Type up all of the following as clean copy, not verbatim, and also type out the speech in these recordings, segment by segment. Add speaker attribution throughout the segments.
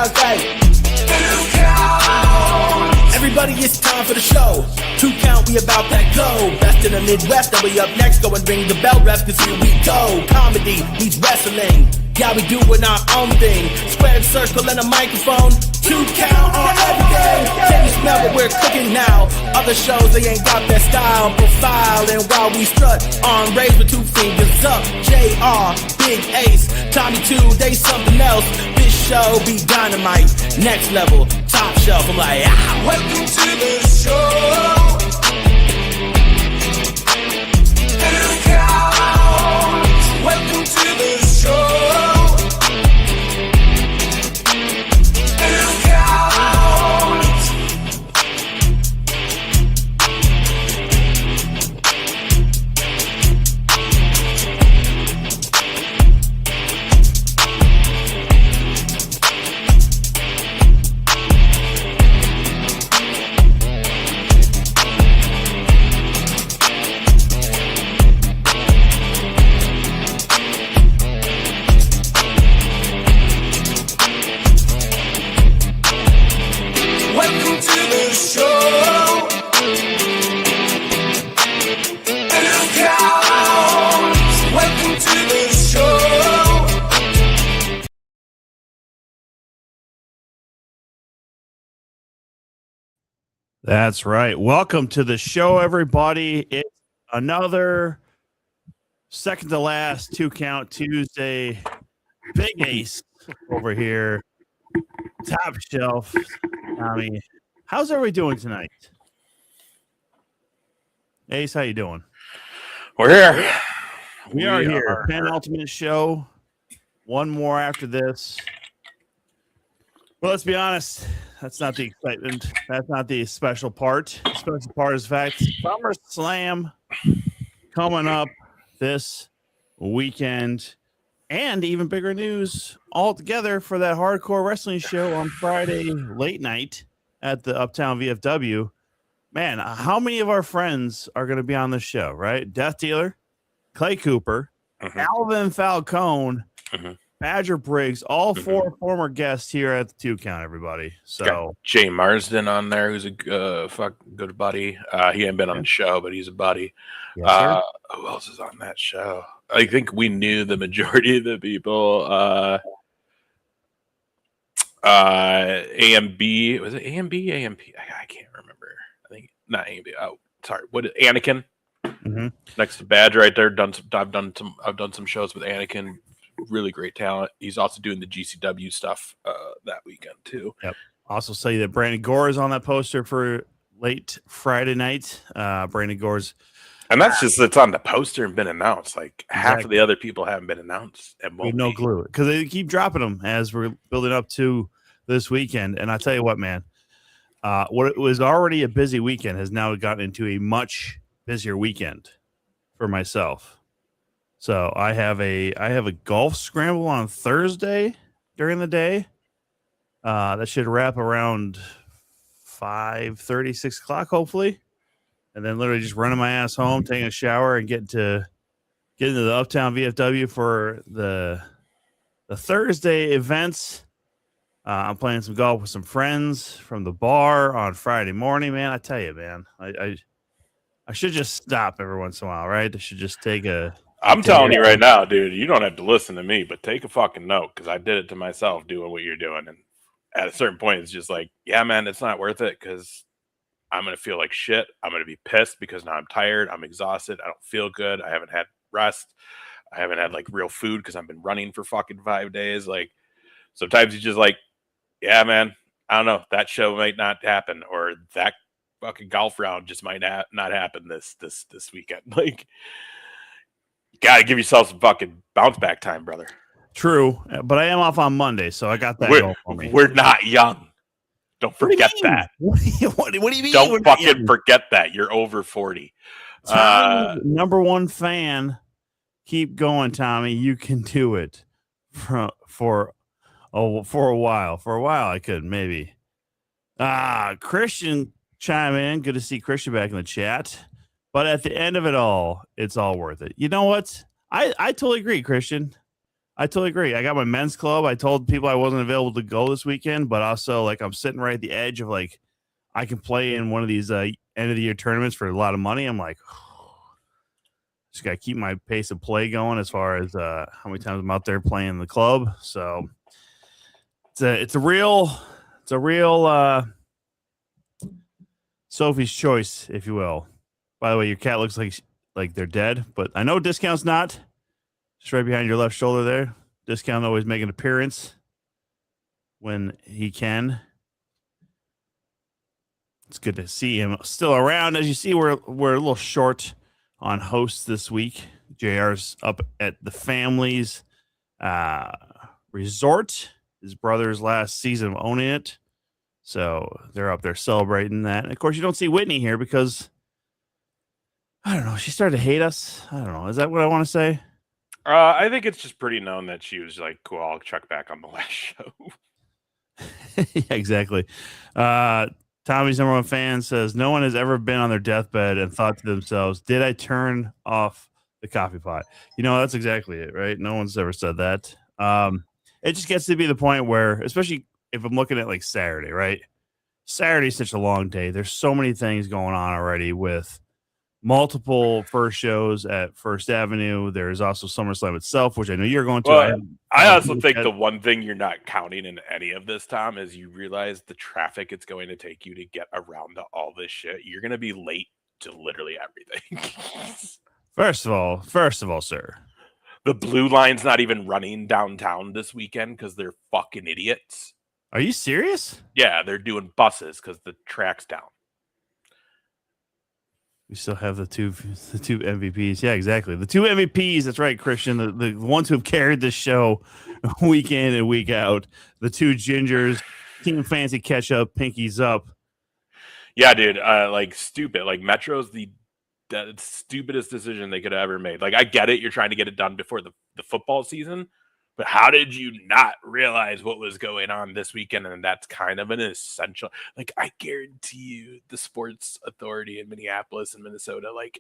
Speaker 1: Okay. Everybody, it's time for the show. 2 count, we about that go. Best in the Midwest, and we up next. Go and ring the bell, ref, cause here we go. Comedy meets wrestling. Yeah, we doing our own thing. Squared circle and a microphone. 2 count on everything. Can you smell what we're cooking now? Other shows, they ain't got that style profile. And while we strut on raised with 2 fingers up, JR, Big Ace, Tommy 2, they something else. This show be dynamite, next level, top shelf. I'm like, welcome to the show. 2 count. Welcome to the show.
Speaker 2: That's right. Welcome to the show, everybody. It's another second to last 2 count Tuesday. Big Ace over here. Top shelf. Tommy, how's everybody doing tonight? Ace, how you doing?
Speaker 3: We're here.
Speaker 2: We are here. Penultimate show. One more after this. Well, let's be honest. That's not the excitement. That's not the special part. The special part is the fact Summerslam coming up this weekend. And even bigger news all together for that hardcore wrestling show on Friday late night at the Uptown VFW. Man, how many of our friends are going to be on the show, right? Death Dealer, Clay Cooper, Alvin Falcone, Badger Briggs, all 4 former guests here at the 2 count, everybody. So
Speaker 3: got Jay Marsden on there, who's a good buddy. He ain't been on the show, but he's a buddy.
Speaker 2: Yes,
Speaker 3: who else is on that show? I think we knew the majority of the people. AMB, was it AMB? AMP? I can't remember. I think not AMB. Oh, sorry. What is Anakin? Next to Badger, right there. I've done some shows with Anakin. Really great talent. He's also doing the GCW stuff that weekend too.
Speaker 2: Yep. Also say that Brandon Gore is on that poster for late Friday night. Brandon Gore's,
Speaker 3: and that's just it's on the poster and been announced. Like half of the other people haven't been announced and won't
Speaker 2: no clue because they keep dropping them as we're building up to this weekend. And I tell you what, man, what was already a busy weekend has now gotten into a much busier weekend for myself. So I have a golf scramble on Thursday during the day. That should wrap around 5:30, 6 o'clock, hopefully. And then literally just running my ass home, taking a shower, and get into the Uptown VFW for the Thursday events. I'm playing some golf with some friends from the bar on Friday morning, man. I tell you, man, I should just stop every once in a while, right? I should just take a...
Speaker 3: I'm telling you right now, dude, you don't have to listen to me, but take a fucking note because I did it to myself doing what you're doing. And at a certain point, it's just like, yeah, man, it's not worth it because I'm going to feel like shit. I'm going to be pissed because now I'm tired. I'm exhausted. I don't feel good. I haven't had rest. I haven't had like real food because I've been running for fucking 5 days. Like sometimes you just like, yeah, man, I don't know. That show might not happen or that fucking golf round just might not happen this weekend. Like, got to give yourself some fucking bounce back time, brother.
Speaker 2: True, but I am off on Monday, so I got that going for me.
Speaker 3: We're not young. Don't forget that.
Speaker 2: What do you mean?
Speaker 3: Don't fucking forget that. You're over 40.
Speaker 2: Number one fan. Keep going, Tommy. You can do it for a while. For a while, I could maybe. Christian chime in. Good to see Christian back in the chat. But at the end of it all, it's all worth it. You know what? I totally agree, Christian. I totally agree. I got my men's club. I told people I wasn't available to go this weekend, but also like I'm sitting right at the edge of like I can play in one of these end of the year tournaments for a lot of money. I'm like, just got to keep my pace of play going as far as how many times I'm out there playing in the club. So it's a real Sophie's choice, if you will. By the way, your cat looks like they're dead, but I know Discount's not. Just right behind your left shoulder there. Discount always make an appearance when he can. It's good to see him still around. As you see, we're a little short on hosts this week. JR's up at the family's resort. His brother's last season of owning it. So they're up there celebrating that. And of course, you don't see Whitney here because, I don't know, she started to hate us. I don't know. Is that what I want to say?
Speaker 3: I think it's just pretty known that she was like, cool, I'll check back on the last show.
Speaker 2: Yeah, exactly. Tommy's number one fan says, no one has ever been on their deathbed and thought to themselves, did I turn off the coffee pot? You know, that's exactly it, right? No one's ever said that. It just gets to be the point where, especially if I'm looking at like Saturday, right? Saturday's such a long day. There's so many things going on already with multiple first shows at First Avenue. There's also SummerSlam itself, which I know you're going to.
Speaker 3: Well, I also think the one thing you're not counting in any of this, Tom, is you realize the traffic it's going to take you to get around to all this shit. You're going to be late to literally everything.
Speaker 2: First of all, sir,
Speaker 3: the Blue Line's not even running downtown this weekend because they're fucking idiots.
Speaker 2: Are you serious?
Speaker 3: Yeah, they're doing buses because the track's down.
Speaker 2: We still have the two MVPs. Yeah, exactly. The two MVPs. That's right, Christian. The ones who have carried this show week in and week out. The two gingers, Team Fancy catch up, pinkies up.
Speaker 3: Yeah, dude. Like stupid. Like Metro's the stupidest decision they could have ever made. Like I get it. You're trying to get it done before the football season. But how did you not realize what was going on this weekend? And that's kind of an essential. Like, I guarantee you, the sports authority in Minneapolis and Minnesota, like,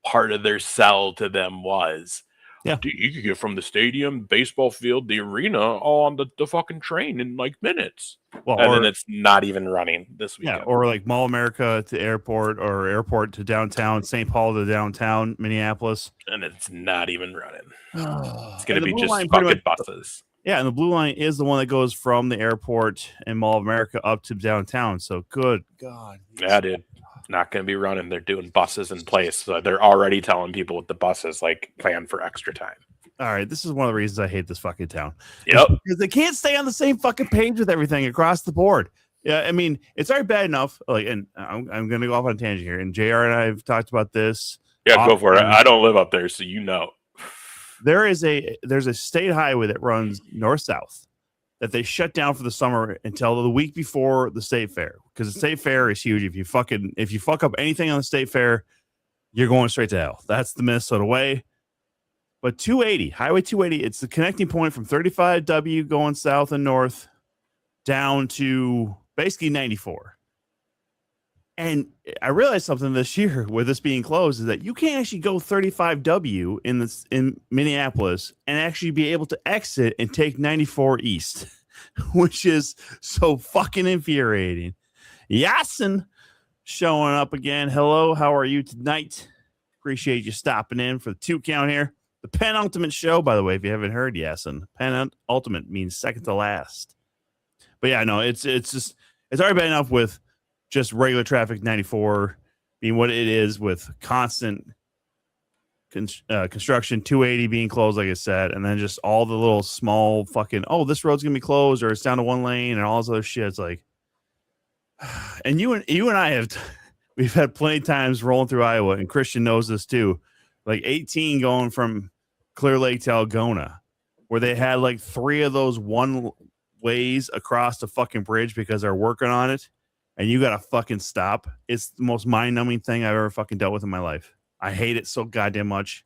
Speaker 3: part of their sell to them was,
Speaker 2: yeah,
Speaker 3: dude, you could get from the stadium, baseball field, the arena, all on the fucking train in like minutes. Well, and then it's not even running this weekend.
Speaker 2: Yeah, or like Mall America to airport or airport to downtown, St. Paul to downtown, Minneapolis.
Speaker 3: And it's not even running. It's going to be just fucking buses.
Speaker 2: Yeah, and the Blue Line is the one that goes from the airport and Mall of America up to downtown. So good God.
Speaker 3: Yeah, dude. Not going to be running. They're doing buses in place. So they're already telling people with the buses, like, plan for extra time.
Speaker 2: All right, this is one of the reasons I hate this fucking town.
Speaker 3: Yep.
Speaker 2: Because they can't stay on the same fucking page with everything across the board. Yeah, I mean, it's already bad enough. Like, and I'm going to go off on a tangent here. And JR and I have talked about this.
Speaker 3: Yeah, go for it. I don't live up there, so you know.
Speaker 2: There's a state highway that runs north-south that they shut down for the summer until the week before the state fair, because the state fair is huge. If you fuck up anything on the state fair, you're going straight to hell. That's the Minnesota way. But 280, Highway 280, it's the connecting point from 35W going south and north down to basically 94. And I realized something this year with this being closed is that you can't actually go 35W in Minneapolis and actually be able to exit and take 94 east, which is so fucking infuriating. Yasin showing up again. Hello, how are you tonight? Appreciate you stopping in for the 2 count here. The penultimate show, by the way, if you haven't heard, Yasin. Penultimate means second to last. But yeah, no, it's already bad enough with just regular traffic 94 being what it is with constant construction, 280 being closed, like I said, and then just all the little small fucking, oh, this road's gonna be closed or it's down to 1 lane and all this other shit. It's like, and you and I we've had plenty of times rolling through Iowa, and Christian knows this too. Like 18 going from Clear Lake to Algona, where they had like 3 of those one ways across the fucking bridge because they're working on it. And you got to fucking stop. It's the most mind-numbing thing I've ever fucking dealt with in my life. I hate it so goddamn much.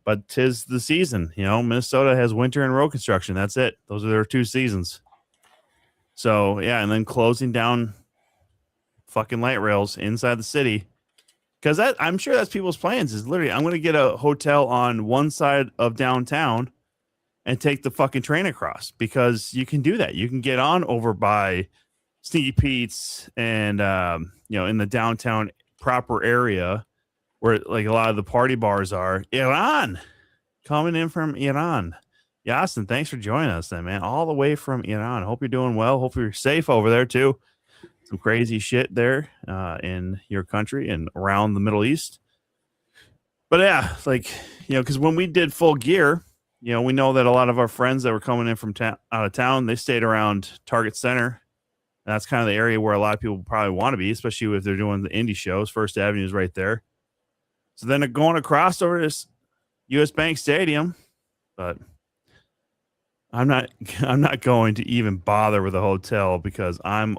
Speaker 2: But 'tis the season. You know, Minnesota has winter and road construction. That's it. Those are their 2 seasons. So, yeah, and then closing down fucking light rails inside the city. Because I'm sure that's people's plans is literally, I'm going to get a hotel on one side of downtown and take the fucking train across, because you can do that. You can get on over by Sneaky Pete's and in the downtown proper area where like a lot of the party bars are. Iran, coming in from Iran. Yasin, thanks for joining us then, man. All the way from Iran. Hope you're doing well. Hope you're safe over there too. Some crazy shit there in your country and around the Middle East. But yeah, like, because when we did Full Gear, we know that a lot of our friends that were coming in from out of town, they stayed around Target Center. And that's kind of the area where a lot of people probably want to be, especially if they're doing the indie shows. First Avenue is right there. So then they're going across over this US Bank Stadium, but I'm not going to even bother with a hotel because I'm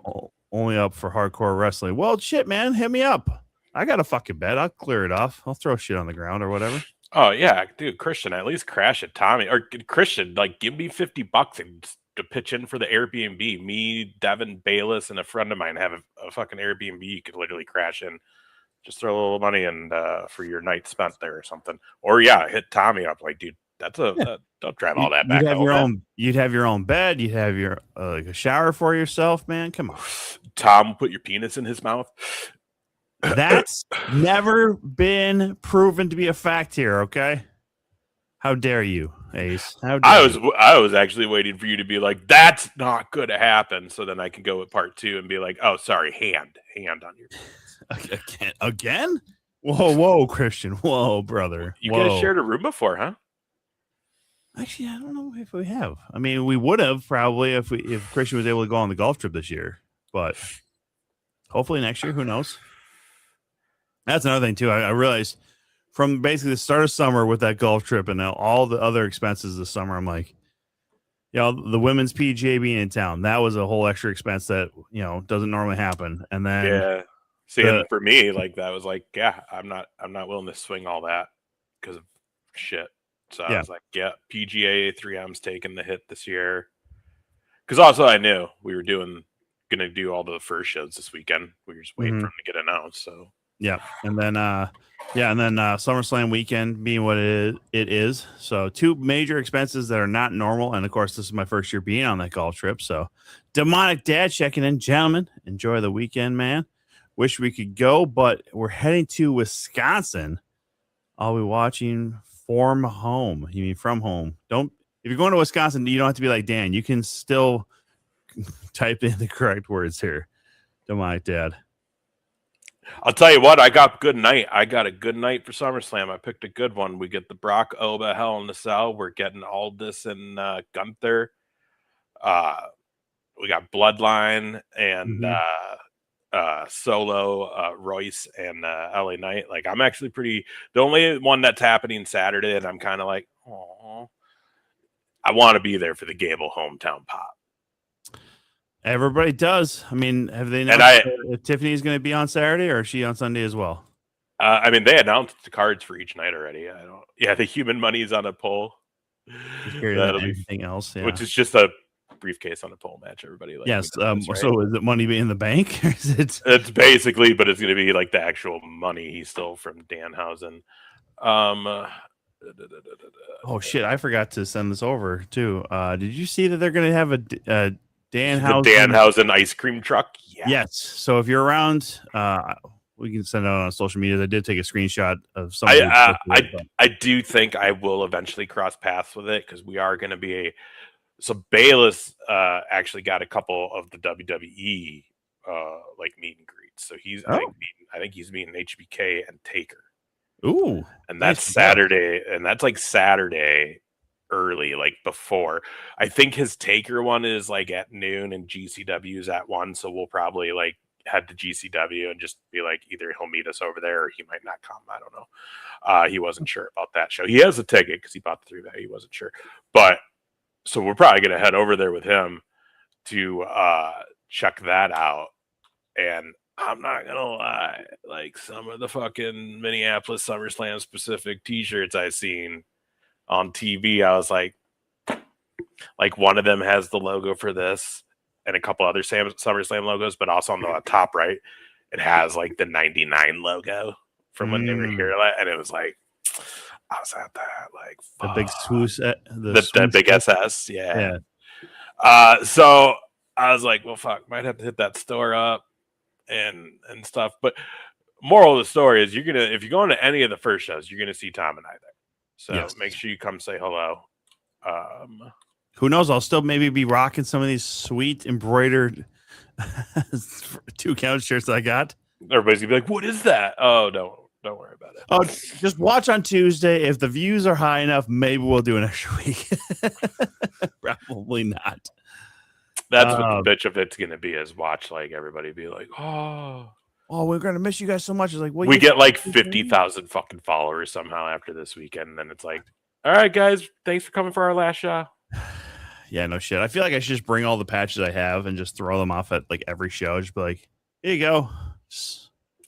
Speaker 2: only up for hardcore wrestling. Well, shit, man, hit me up. I got a fucking bed. I'll clear it off. I'll throw shit on the ground or whatever.
Speaker 3: Oh yeah, dude, Christian, at least crash at Tommy or Christian. Like, give me $50 to pitch in for the Airbnb. Me, Devin, Bayless, and a friend of mine have a fucking Airbnb. You could literally crash in. Just throw a little money in for your night spent there or something. Or yeah, hit Tommy up. Like, dude, don't drive all that back.
Speaker 2: You'd have your own bed. You'd have your like a shower for yourself, man. Come on,
Speaker 3: Tom, put your penis in his mouth.
Speaker 2: That's never been proven to be a fact here. Okay, how dare you, Ace?
Speaker 3: I was actually waiting for you to be like, that's not going to happen. So then I can go with part 2 and be like, oh, sorry, hand on your penis.
Speaker 2: Again? Whoa, Christian. Whoa, brother.
Speaker 3: You guys shared a room before, huh?
Speaker 2: Actually, I don't know if we have. I mean, we would have probably if Christian was able to go on the golf trip this year, but hopefully next year. Who knows? That's another thing too. I realized from basically the start of summer with that golf trip and all the other expenses this summer, I'm like, the women's PGA being in town, that was a whole extra expense that doesn't normally happen. And then
Speaker 3: and for me, like that was like, yeah, I'm not willing to swing all that because of shit. So I was like, yeah, PGA 3M's taking the hit this year. Because also I knew we were going to do all the first shows this weekend. We were just waiting for them to get announced. So
Speaker 2: yeah, and then SummerSlam weekend being what it is. So 2 major expenses that are not normal, and of course this is my first year being on that golf trip. So Demonic Dad checking in, gentlemen. Enjoy the weekend, man. Wish we could go, but we're heading to Wisconsin. I'll be watching from home. You mean from home? If you're going to Wisconsin, you don't have to be like Dan. You can still type in the correct words here. Demonic Dad.
Speaker 3: I'll tell you what, I got a good night. I got a good night for SummerSlam. I picked a good one. We get the Brock Oba Hell in the Cell. We're getting Aldis and Gunther. We got Bloodline and Solo, Royce, and LA Knight. Like, I'm actually the only one that's happening Saturday, and I'm kind of like, oh, I want to be there for the Gable hometown pop.
Speaker 2: Everybody does. I mean, have they announced if Tiffany's going to be on Saturday, or is she on Sunday as well?
Speaker 3: I mean, they announced the cards for each night already. The Human Money is on a pole.
Speaker 2: That'll be anything else,
Speaker 3: which is just a briefcase on a pole match. Everybody like
Speaker 2: yes. Right? So is it Money in the Bank? Or is it?
Speaker 3: It's basically, but it's going to be like the actual money he stole from Danhausen.
Speaker 2: Oh shit! I forgot to send this over too. Did you see that they're going to have a
Speaker 3: Danhausen ice cream truck? Yeah.
Speaker 2: Yes. So if you're around, we can send it out on social media. I did take a screenshot of some.
Speaker 3: I do think I will eventually cross paths with it because we are going to be So Bayless actually got a couple of the WWE like meet and greets. So he's I think he's meeting HBK and Taker.
Speaker 2: Ooh,
Speaker 3: and that's Saturday, and that's like Saturday early, like before. I think his Taker one is like at noon and GCW's at 1, so we'll probably like head to GCW and just be like, either he'll meet us over there or he might not come. I don't know. He wasn't sure about that show. He has a ticket because he bought the 3-way. He wasn't sure, but so we're probably gonna head over there with him to check that out. And I'm not gonna lie, like some of the fucking Minneapolis SummerSlam specific T-shirts I seen on TV, I was like one of them has the logo for this and a couple other SummerSlam logos, but also on the top right, it has like the 99 logo from when they were here, and it was like, I was at that, like,
Speaker 2: The big swoosh,
Speaker 3: that big SS, yeah.
Speaker 2: Yeah.
Speaker 3: So I was like, well, fuck, might have to hit that store up and stuff. But moral of the story is, if you're going to any of the first shows, you're gonna see Tom and I there. So
Speaker 2: Yes.
Speaker 3: make sure you come say hello.
Speaker 2: Who knows? I'll still maybe be rocking some of these sweet embroidered 2 count shirts I got.
Speaker 3: Everybody's gonna be like, what is that? Oh, don't worry about it.
Speaker 2: Oh, just watch on Tuesday. If the views are high enough, maybe we'll do an extra week. Probably not.
Speaker 3: That's what the bitch of it's gonna be, is watch like everybody be like, oh,
Speaker 2: we're gonna miss you guys so much. It's like,
Speaker 3: we get like 50,000 fucking followers somehow after this weekend, and then it's like, all right, guys, thanks for coming for our last show.
Speaker 2: Yeah, no shit. I feel like I should just bring all the patches I have and just throw them off at like every show. Just be like, here you go.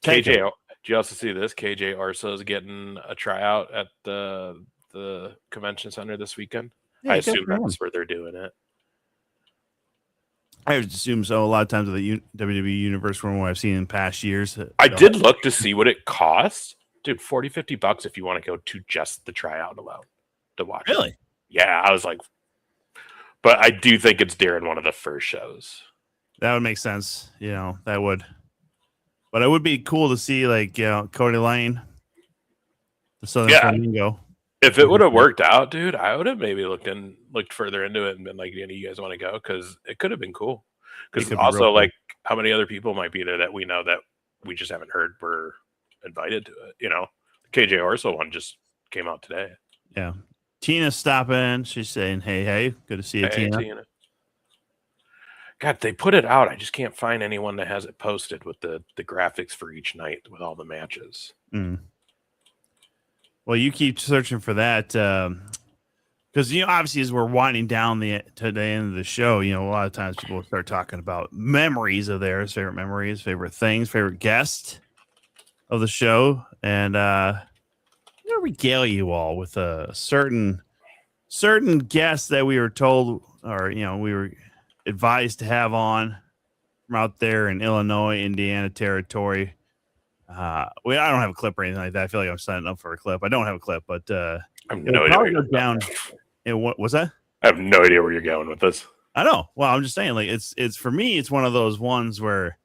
Speaker 3: KJ, do you also see this? KJ Arso is getting a tryout at the convention center this weekend.
Speaker 2: Yeah,
Speaker 3: I assume that's where they're doing it.
Speaker 2: I would assume so. A lot of times with the WWE Universe, from what I've seen in past years.
Speaker 3: I did look to see what it costs. Dude, $40-$50 if you want to go to just the tryout alone to watch.
Speaker 2: Really?
Speaker 3: It. Yeah, I was like, but I do think it's during one of the first shows.
Speaker 2: That would make sense. That would. But it would be cool to see, like, Cody Lane, the Southern Flamingo.
Speaker 3: If it would have worked out, dude, I would have maybe looked further into it and been like, "Any of you guys want to go?" Because it could have been cool. Because also, like, how many other people might be there that we know that we just haven't heard were invited to it? The KJ Orso one just came out today.
Speaker 2: Yeah, Tina's stopping. She's saying, "Hey, good to see you, Tina."
Speaker 3: God, they put it out. I just can't find anyone that has it posted with the graphics for each night with all the matches.
Speaker 2: Mm. Well, you keep searching for that because, obviously, as we're winding down to the end of the show, a lot of times people start talking about memories of theirs, favorite memories, favorite things, favorite guest of the show. And I'm going to regale you all with a certain guest that we were told, or, we were advised to have on from out there in Illinois, Indiana territory. I don't have a clip or anything like that. I feel like I'm signing up for a clip. I don't have a clip, but
Speaker 3: I have no idea where you're
Speaker 2: down. What was that?
Speaker 3: I have no idea where you're going with this.
Speaker 2: I know. Well, I'm just saying, like, it's for me, it's one of those ones where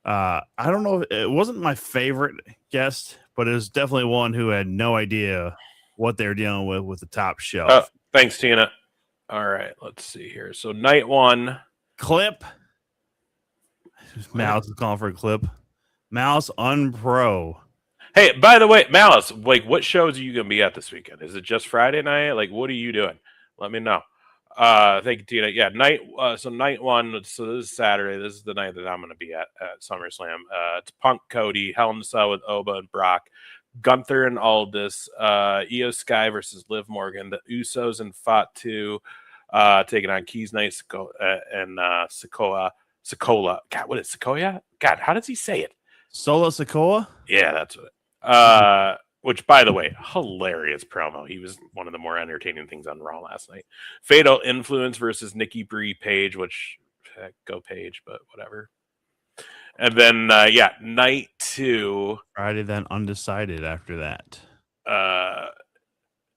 Speaker 2: I don't know. It wasn't my favorite guest, but it was definitely one who had no idea what they were dealing with the top shelf.
Speaker 3: Thanks, Tina. All right, let's see here. So night one
Speaker 2: clip. Mouse is calling for a clip. Mouse Unpro.
Speaker 3: Hey, by the way, Malice, like, what shows are you going to be at this weekend? Is it just Friday night? Like, what are you doing? Let me know. Thank you, Tina. Yeah, night one. So this is Saturday. This is the night that I'm going to be at SummerSlam. It's Punk Cody, Hell in a Cell with Oba and Brock, Gunther and Aldis, Io Sky versus Liv Morgan, the Usos and Fatu taking on Keys Knight and Sikoa. God, what is Sikoa? God, how does he say it?
Speaker 2: Solo Sikoa?
Speaker 3: Yeah, that's it. Which, by the way, hilarious promo. He was one of the more entertaining things on Raw last night. Fatal Influence versus Nikki Brie Page, which, go Page, but whatever. And then, night two.
Speaker 2: Friday, then undecided after that.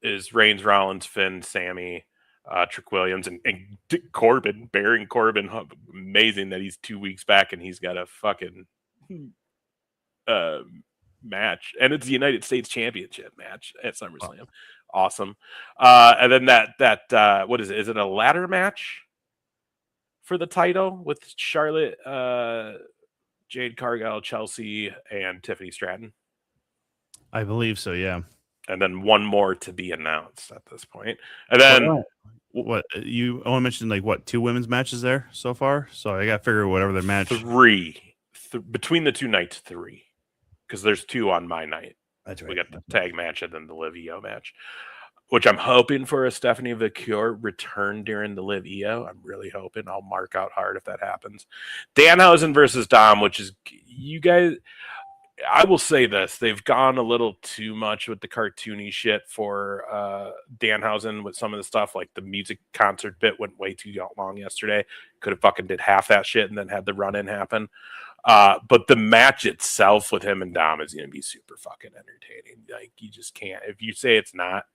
Speaker 3: Is Reigns, Rollins, Finn, Sammy, Trick Williams, and Corbin, Baron Corbin. Amazing that he's 2 weeks back and he's got a fucking match, and it's the United States Championship match at SummerSlam. Wow. Awesome. And then that what is it? Is it a ladder match for the title with Charlotte, Jade Cargill, Chelsea, and Tiffany Stratton?
Speaker 2: I believe so, yeah.
Speaker 3: And then one more to be announced at this point. And then
Speaker 2: what you only mentioned, like, what, 2 women's matches there so far? So I got to figure whatever their match.
Speaker 3: 3 between the 2 nights, 3. Because there's 2 on my night.
Speaker 2: That's right.
Speaker 3: We got the tag match and then the Liv Io match, which I'm hoping for a Stephanie Vicure return during the Liv Io. I'm really hoping. I'll mark out hard if that happens. Danhausen versus Dom, which is, you guys, I will say this. They've gone a little too much with the cartoony shit for Danhausen with some of the stuff. Like the music concert bit went way too long yesterday. Could have fucking did half that shit and then had the run-in happen. But the match itself with him and Dom is going to be super fucking entertaining. Like, you just can't. If you say it's not,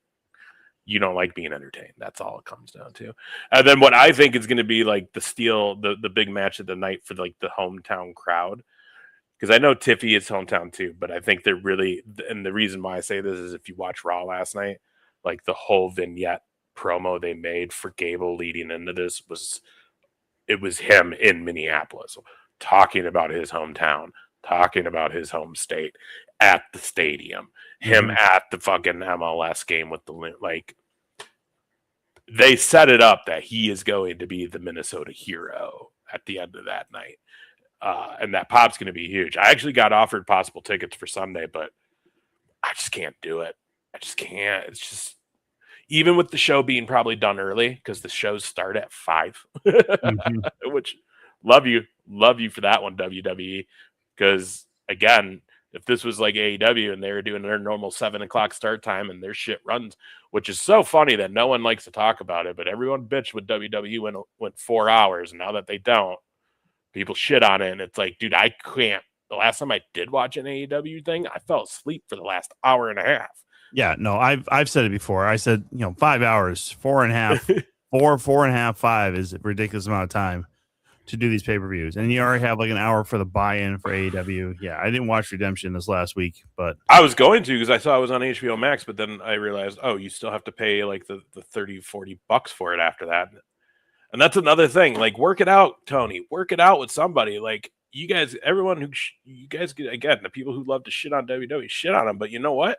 Speaker 3: you don't like being entertained. That's all it comes down to. And then what I think is going to be like the big match of the night for like the hometown crowd. Because I know Tiffy is hometown too, but I think they're really, and the reason why I say this is if you watch Raw last night, like the whole vignette promo they made for Gable leading into this was him in Minneapolis talking about his hometown, talking about his home state at the stadium, him at the fucking MLS game with the, like, they set it up that he is going to be the Minnesota hero at the end of that night. And that pop's going to be huge. I actually got offered possible tickets for Sunday, but I just can't do it. I just can't. It's just, even with the show being probably done early, because the shows start at 5, which love you for that one, WWE. Because again, if this was like AEW and they were doing their normal 7:00 start time and their shit runs, which is so funny that no one likes to talk about it, but everyone bitched with WWE went 4 hours, and now that they don't, people shit on it. And it's like, dude, I can't. The last time I did watch an AEW thing, I fell asleep for the last hour and a half.
Speaker 2: Yeah, no, I've said it before. I said, 5 hours, 4.5, 4.5, 5 is a ridiculous amount of time to do these pay-per-views. And you already have like an hour for the buy-in for AEW. Yeah, I didn't watch Redemption this last week, but
Speaker 3: I was going to, because I saw it was on HBO Max, but then I realized, oh, you still have to pay like the $30-$40 for it after that. And that's another thing. Like, work it out, Tony. Work it out with somebody. Like, you guys, everyone who, you guys, again, the people who love to shit on WWE, shit on them. But you know what?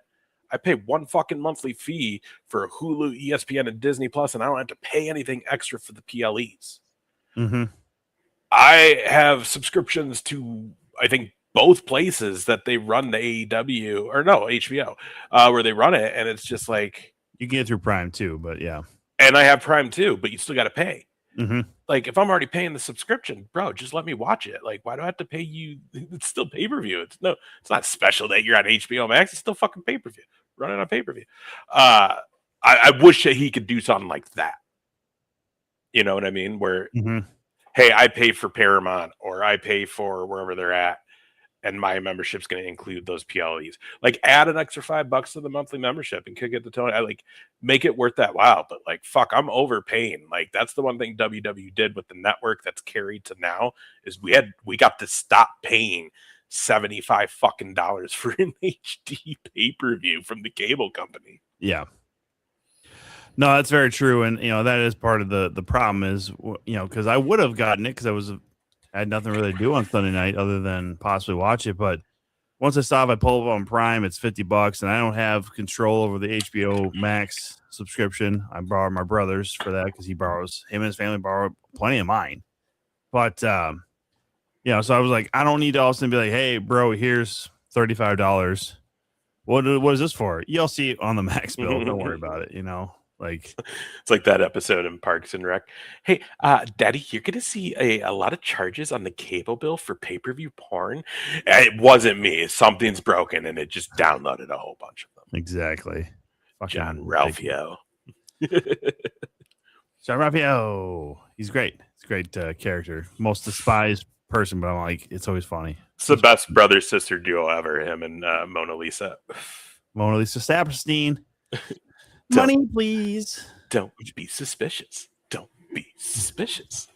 Speaker 3: I pay one fucking monthly fee for Hulu, ESPN, and Disney Plus, and I don't have to pay anything extra for the PLEs. I have subscriptions to, I think, both places that they run the AEW, or no, HBO, where they run it. And it's just like,
Speaker 2: you can get through Prime too, but yeah.
Speaker 3: And I have Prime too, but you still got to pay. Like, if I'm already paying the subscription, bro, just let me watch it. Like, why do I have to pay you? It's still pay-per-view. It's not special that you're on HBO Max. It's still fucking pay-per-view. Run it on pay-per-view. I wish that he could do something like that. You know what I mean? Where, hey, I pay for Paramount, or I pay for wherever they're at, and my membership's going to include those PLEs. Like, add an extra $5 to the monthly membership and kick it to Tony. I like, make it worth that while. But like, fuck, I'm overpaying. Like, that's the one thing WWE did with the network that's carried to now, is we got to stop paying $75 fucking dollars for an HD pay-per-view from the cable company.
Speaker 2: Yeah. No, that's very true. And, that is part of the problem is, because I would have gotten it because I had nothing really to do on Sunday night other than possibly watch it. But once I saw if I pull up on Prime, it's $50, and I don't have control over the HBO Max subscription. I borrow my brother's for that because him and his family borrow plenty of mine. But, so I was like, I don't need to all of a sudden be like, hey, bro, here's $35. What is this for? You'll see it on the Max bill. Don't worry about it, Like,
Speaker 3: it's like that episode in Parks and Rec. Hey, Daddy, you're gonna see a lot of charges on the cable bill for pay-per-view porn. It wasn't me. Something's broken, and it just downloaded a whole bunch of them.
Speaker 2: Exactly.
Speaker 3: John Ralphio.
Speaker 2: John Ralphio. He's great. He's a great character. Most despised person, but I'm like, it's always funny.
Speaker 3: It's the best brother-sister duo ever. Him and Mona Lisa.
Speaker 2: Mona Lisa Saperstein. Money, please.
Speaker 3: Don't be suspicious. Don't be suspicious.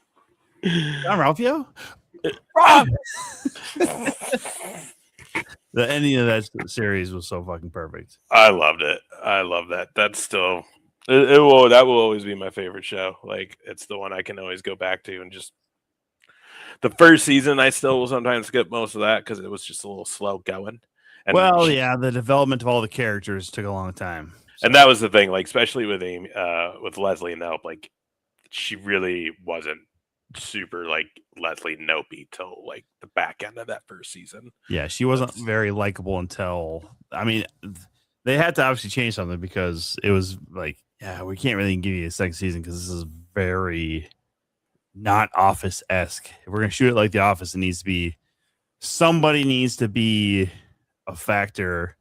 Speaker 2: John Ralphio? Rob! The ending of that series was so fucking perfect.
Speaker 3: I loved it. I love that. That's still that will always be my favorite show. Like, it's the one I can always go back to, and just the first season I still will sometimes skip most of that because it was just a little slow going. And
Speaker 2: the development of all the characters took a long time.
Speaker 3: And that was the thing, like, especially with Amy, with Leslie Knope, like, she really wasn't super like Leslie Knope till like the back end of that first season.
Speaker 2: Yeah, she wasn't very likable until, I mean, they had to obviously change something because it was like, yeah, we can't really give you a second season because this is very not Office-esque. If we're gonna shoot it like The Office, it needs to be somebody needs to be a factor.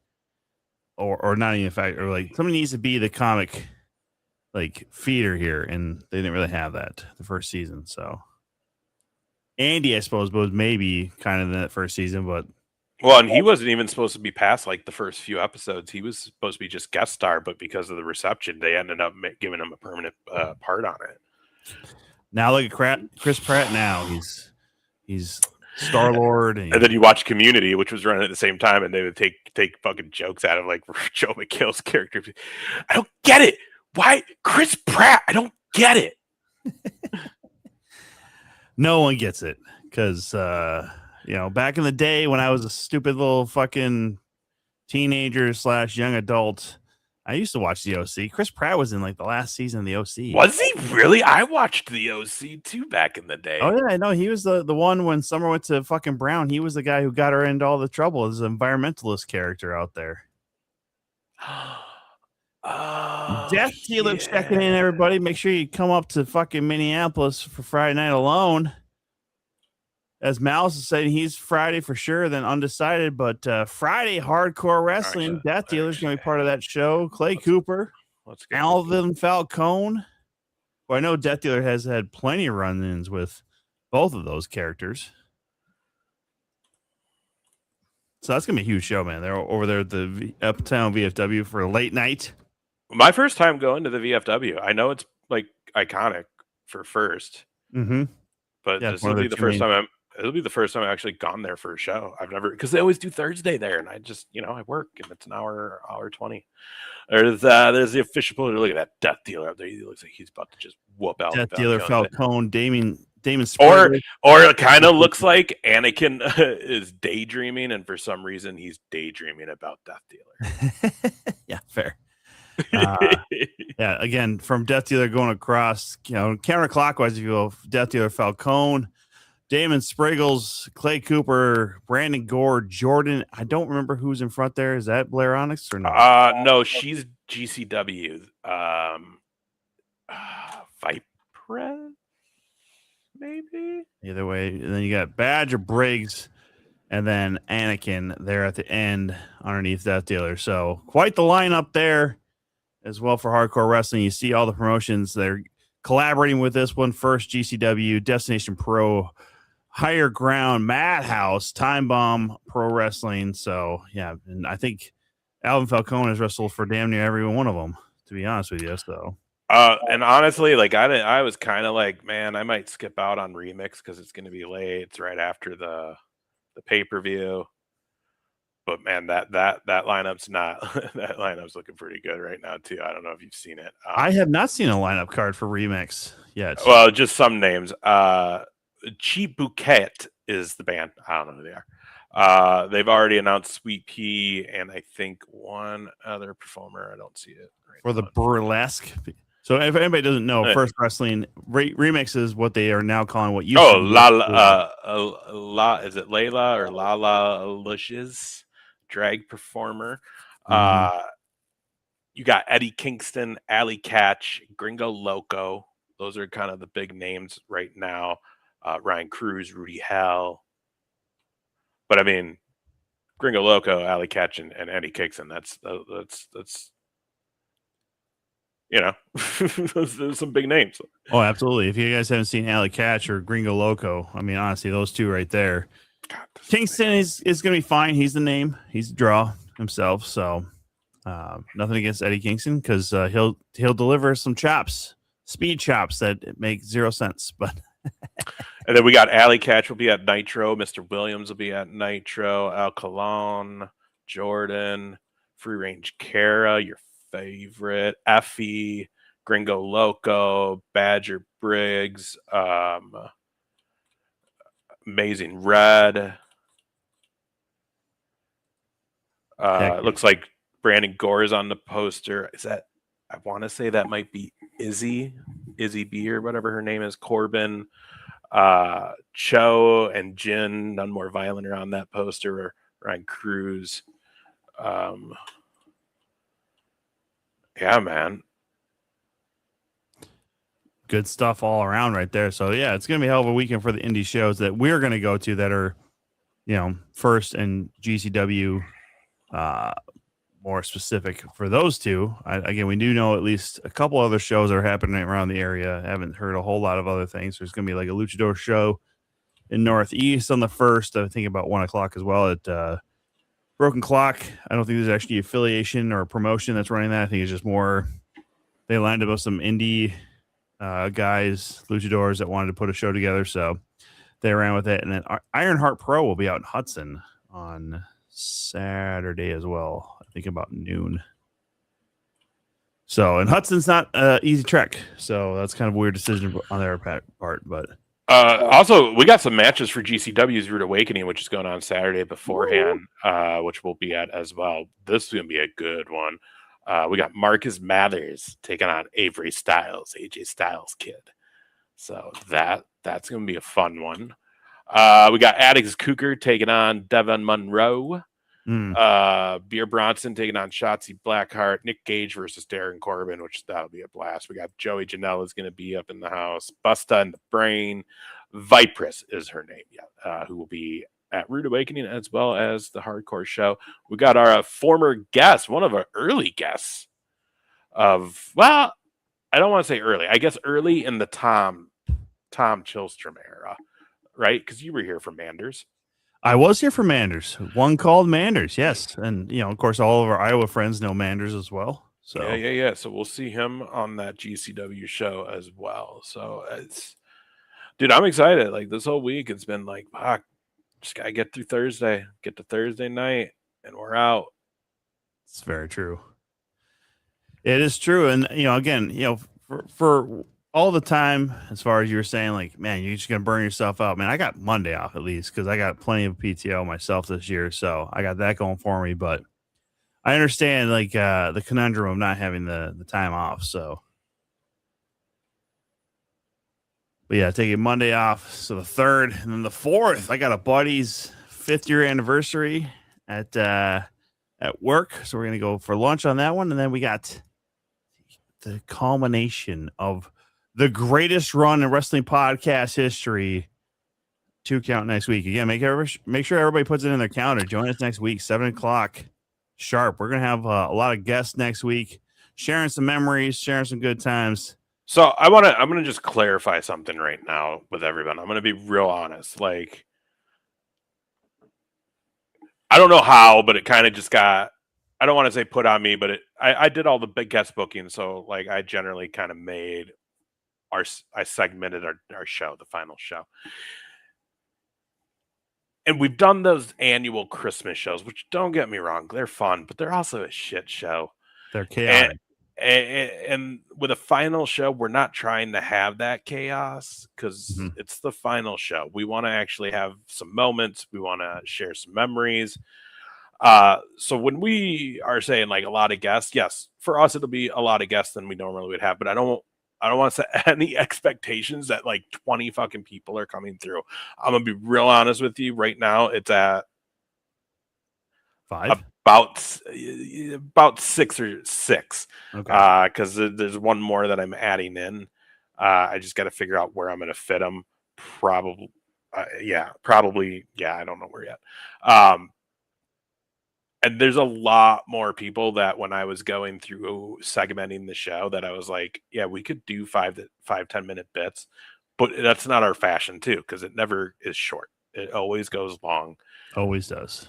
Speaker 2: Or not even a factor, or like somebody needs to be the comic like feeder here, and they didn't really have that the first season. So Andy, I suppose, was maybe kind of in that first season, but
Speaker 3: Well, and he wasn't even supposed to be past like the first few episodes. He was supposed to be just guest star, but because of the reception, they ended up giving him a permanent part on it.
Speaker 2: now look at Chris Pratt. Now he's Star-Lord,
Speaker 3: and then you watch Community, which was running at the same time, and they would take fucking jokes out of like Joe McHale's character. I don't get it. Why Chris Pratt? I don't get it.
Speaker 2: No one gets it because back in the day when I was a stupid little fucking teenager / young adult, I used to watch the OC. Chris Pratt was in like the last season of the OC.
Speaker 3: Was he really? I watched the OC too back in the day.
Speaker 2: Oh yeah, I know. He was the one when Summer went to fucking Brown. He was the guy who got her into all the trouble as an environmentalist character out there. Death Dealer checking in, everybody. Make sure you come up to fucking Minneapolis for Friday Night Alone. As Mouse is saying, he's Friday for sure, then undecided. But Friday, Hardcore Wrestling, Death Dealer's going to be part of that show. Clay Cooper, Alvin Falcone. Well, I know Death Dealer has had plenty of run-ins with both of those characters. So that's going to be a huge show, man. They're over there at the Uptown VFW for a late night.
Speaker 3: My first time going to the VFW. I know it's like iconic for first, but this will be the first time it'll be the first time I've actually gone there for a show. I've never, because they always do Thursday there, and I just, I work, and it's an hour 20. There's the official poster. Look at that Death Dealer up there. He looks like he's about to just whoop out.
Speaker 2: Death Dealer, Falcone, Damon
Speaker 3: or it kind of looks like Anakin is daydreaming, and for some reason he's daydreaming about Death Dealer.
Speaker 2: Yeah, fair. Yeah, again, from Death Dealer going across, counterclockwise, if you will, Death Dealer Falcone, Damon Spriggles, Clay Cooper, Brandon Gore, Jordan. I don't remember who's in front there. Is that Blair Onyx or no?
Speaker 3: No, she's GCW. Viper, maybe.
Speaker 2: Either way, and then you got Badger Briggs, and then Anakin there at the end underneath Death Dealer. So quite the lineup there as well for Hardcore Wrestling. You see all the promotions. They're collaborating with this one first: GCW, Destination Pro, Higher Ground, Madhouse, Time Bomb Pro Wrestling. So yeah, and I think Alvin Falcone has wrestled for damn near every one of them, to be honest with you. So
Speaker 3: and honestly, like I was kind of like, man, I might skip out on Remix because it's going to be late. It's right after the pay-per-view. But man, that lineup's not that lineup's looking pretty good right now too. I don't know if you've seen it.
Speaker 2: I have not seen a lineup card for Remix yet.
Speaker 3: Well, just some names. Cheap Bouquet is the band. I don't know who they are. They've already announced Sweet Pea and I think one other performer. I don't see it right
Speaker 2: for
Speaker 3: now.
Speaker 2: The burlesque. So if anybody doesn't know, First Wrestling Remix is what they are now calling what you.
Speaker 3: Oh, La is it Layla or Lala Lushes? Drag performer. You got Eddie Kingston, Alley Catch, Gringo Loco. Those are kind of the big names right now. Ryan Cruz, Rudy Hell. But I mean, Gringo Loco, Alley Catch, and Eddie Kingston. That's those some big names.
Speaker 2: Oh, absolutely. If you guys haven't seen Alley Catch or Gringo Loco, I mean, honestly, those two right there. God, Kingston is going to be fine. He's the name. He's a draw himself. So nothing against Eddie Kingston because he'll deliver some chops, speed chops that make 0 sense. But
Speaker 3: and then we got Alley Catch will be at Nitro. Mr. Williams will be at Nitro. Al Colon, Jordan, Free Range Kara, your favorite, Effie, Gringo Loco, Badger Briggs, Amazing Red. It looks like Brandon Gore is on the poster. Is that? I want to say that might be Izzy B or whatever her name is. Corbin, Cho, and Jin. None more violent are on that poster. Ryan Cruz. Yeah, man.
Speaker 2: Good stuff all around right there. So yeah, it's gonna be a hell of a weekend for the indie shows that we're gonna go to that are, First and GCW, more specific for those two. Again, we do know at least a couple other shows that are happening around the area. I haven't heard a whole lot of other things. There's gonna be like a luchador show in Northeast on the 1st. I think about 1 o'clock as well at Broken Clock. I don't think there's actually affiliation or a promotion that's running that. I think it's just more they lined up with some indie guys, luchadors that wanted to put a show together, so they ran with it. And then Ironheart Pro will be out in Hudson on Saturday as well. I think about noon. So, and Hudson's not an easy trek, so that's kind of a weird decision on their part. But
Speaker 3: also, we got some matches for GCW's Rude Awakening, which is going on Saturday beforehand, which we'll be at as well. This is going to be a good one. We got Marcus Mathers taking on Avery Styles, AJ Styles' kid. So that's going to be a fun one. We got Atticus Cooker taking on Devin Monroe. Beer Bronson taking on Shotzi Blackheart. Nick Gage versus Darren Corbin, which that'll be a blast. We got Joey Janela is going to be up in the house. Busta and the Brain. Vipress is her name, who will be at Rude Awakening as well as the Hardcore Show. We got our former guest, one of our early guests of, well, I don't want to say early. I guess early in the Tom Chilstrom era, right? Because you were here for Manders.
Speaker 2: I was here for Manders. One called Manders, yes. And, of course, all of our Iowa friends know Manders as well. So
Speaker 3: Yeah. So we'll see him on that GCW show as well. So dude, I'm excited. Like this whole week, it's been like, fuck, just gotta get through Thursday, get to Thursday night, and we're out.
Speaker 2: It's very true. It is true. And, again, for all the time, as far as you were saying, like, man, you're just going to burn yourself out. Man, I got Monday off at least because I got plenty of PTO myself this year. So I got that going for me. But I understand, like, the conundrum of not having the time off. So, but yeah, taking Monday off. So the 3rd and then the 4th, I got a buddy's 5th year anniversary at work. So we're going to go for lunch on that one. And then we got the culmination of the greatest run in wrestling podcast history. 2 Count next week. Again, make sure everybody puts it in their calendar. Join us next week, 7 o'clock sharp. We're going to have a lot of guests next week, sharing some memories, sharing some good times.
Speaker 3: So I'm going to just clarify something right now with everyone. I'm going to be real honest. Like, I don't know how, but it kind of just got, I don't want to say put on me, but I did all the big guest bookings. So like I generally kind of made I segmented our show, the final show. And we've done those annual Christmas shows, which don't get me wrong, they're fun, but they're also a shit show.
Speaker 2: They're chaotic.
Speaker 3: And with a final show, we're not trying to have that chaos because it's the final show. We want to actually have some moments. We want to share some memories. So when we are saying like a lot of guests, yes, for us, it'll be a lot of guests than we normally would have, but I don't want to set any expectations that like 20 fucking people are coming through. I'm going to be real honest with you right now. It's at
Speaker 2: 5,
Speaker 3: about 6 or 6.
Speaker 2: Okay.
Speaker 3: Because there's one more that I'm adding in. I just got to figure out where I'm going to fit them. Probably. Yeah, I don't know where yet. And there's a lot more people that when I was going through segmenting the show that I was like, yeah, we could do 5-10 minute bits, but that's not our fashion too, because it never is short. It always goes long.
Speaker 2: Always does.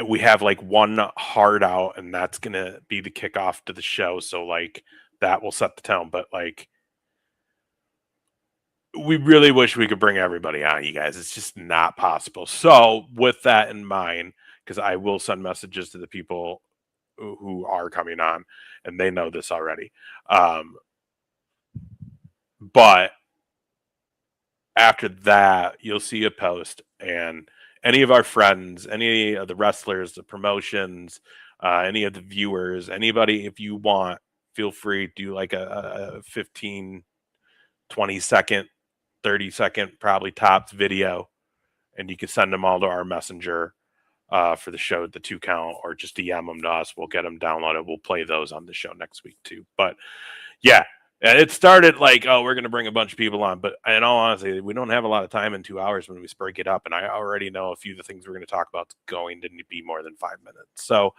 Speaker 3: We have like one hard out, and that's going to be the kickoff to the show. So like that will set the tone, but like we really wish we could bring everybody on, you guys. It's just not possible. So with that in mind, because I will send messages to the people who are coming on, and they know this already. But after that, you'll see a post, and any of our friends, any of the wrestlers, the promotions, any of the viewers, anybody, if you want, feel free, do like a 15, 20 second, 30 second, probably tops video, and you can send them all to our messenger. For the show, the 2 Count, or just DM them to us. We'll get them downloaded. We'll play those on the show next week too. But yeah, it started like, oh, we're going to bring a bunch of people on. But in all honesty, we don't have a lot of time in 2 hours when we break it up. And I already know a few of the things we're going to talk about going to be more than 5 minutes. So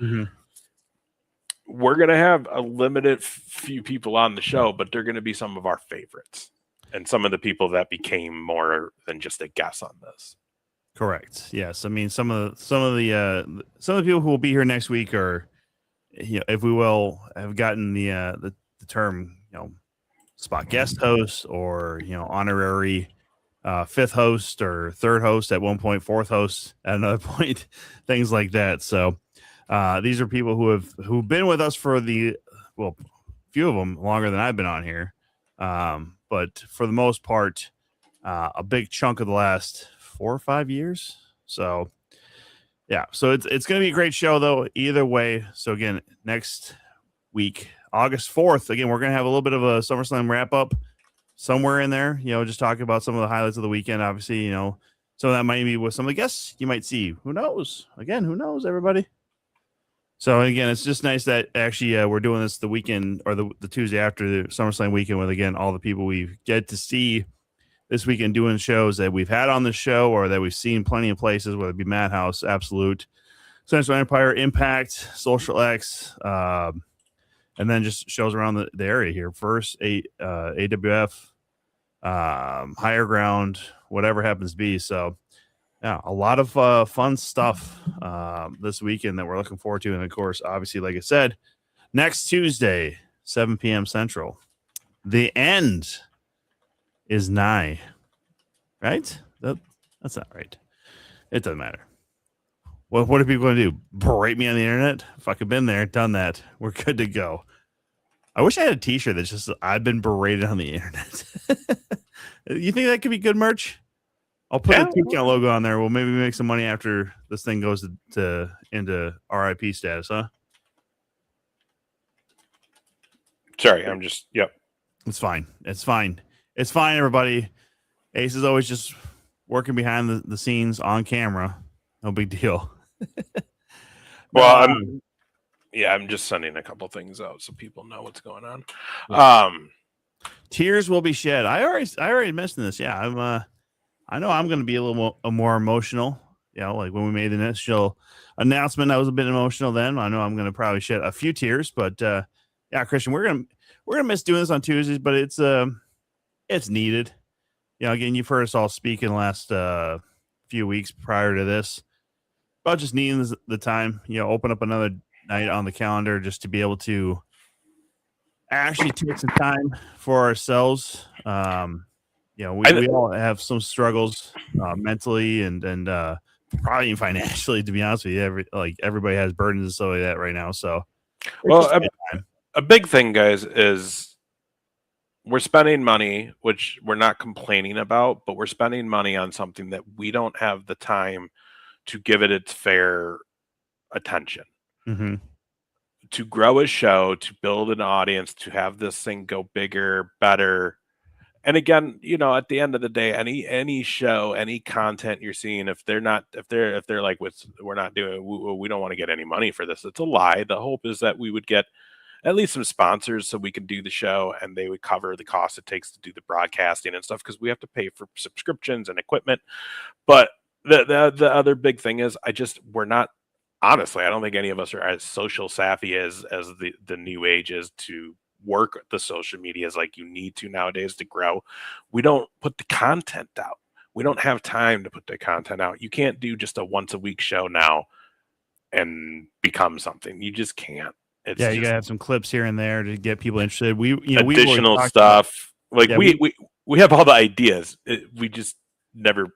Speaker 3: we're going to have a limited few people on the show, but they're going to be some of our favorites. and some of the people that became more than just a guest on this.
Speaker 2: Correct. Yes. I mean, some of the people who will be here next week are, if we will, have gotten the term, spot guest host or, honorary fifth host or third host at one point, fourth host at another point, things like that. So these are people who've been with us for few of them longer than I've been on here. But for the most part, a big chunk of the last 4 or 5 years. So yeah, so it's going to be a great show though, either way. So again, next week, August 4th, again, we're going to have a little bit of a SummerSlam wrap up somewhere in there, just talking about some of the highlights of the weekend. Obviously, some of that might be with some of the guests you might see. Who knows? Again, who knows, everybody? So again, it's just nice that actually we're doing this the weekend or the Tuesday after the SummerSlam weekend with, again, all the people we get to see this weekend doing shows that we've had on the show or that we've seen plenty of places, whether it be Madhouse, Absolute, Central Empire, Impact, Social X, and then just shows around the area here. First, AWF, Higher Ground, whatever happens to be. So, yeah, a lot of fun stuff this weekend that we're looking forward to. And, of course, obviously, like I said, next Tuesday, 7 p.m. Central, the end is nigh. Right? That's not right. It doesn't matter. Well, what are people going to do? Berate me on the internet? Fucking been there, done that. We're good to go. I wish I had a t-shirt that's just, I've been berated on the internet. You think that could be good merch? I'll put a 2-count logo on there. We'll maybe make some money after this thing goes into RIP status, huh?
Speaker 3: Sorry, I'm just, yep.
Speaker 2: It's fine. It's fine. It's fine, everybody. Ace is always just working behind the scenes on camera. No big deal.
Speaker 3: Well, I'm just sending a couple things out so people know what's going on.
Speaker 2: Tears will be shed. I already mentioned this. Yeah, I know I'm going to be a little more emotional. Like when we made the initial announcement, I was a bit emotional then. I know I'm going to probably shed a few tears, but yeah, Christian, we're gonna miss doing this on Tuesdays, but it's needed. Again, you've heard us all speak in the last few weeks prior to this about just needing the time. Open up another night on the calendar just to be able to actually take some time for ourselves. We all have some struggles mentally and probably even financially, to be honest with you. Everybody has burdens and stuff like that right now. So,
Speaker 3: well, a big thing, guys, is we're spending money, which we're not complaining about, but we're spending money on something that we don't have the time to give it its fair attention.
Speaker 2: Mm-hmm.
Speaker 3: To grow a show, to build an audience, to have this thing go bigger, better. And again, at the end of the day, any show, any content you're seeing, if they're like, we're not doing, we don't want to get any money for this, it's a lie. The hope is that we would get at least some sponsors so we can do the show and they would cover the cost it takes to do the broadcasting and stuff, because we have to pay for subscriptions and equipment. But the other big thing is we're not, honestly, I don't think any of us are as social savvy as the new age is to work the social medias like you need to nowadays to grow. We don't put the content out. We don't have time to put the content out. You can't do just a once a week show now and become something. You just can't.
Speaker 2: You gotta have some clips here and there to get people interested.
Speaker 3: Additional stuff. We have all the ideas. We just never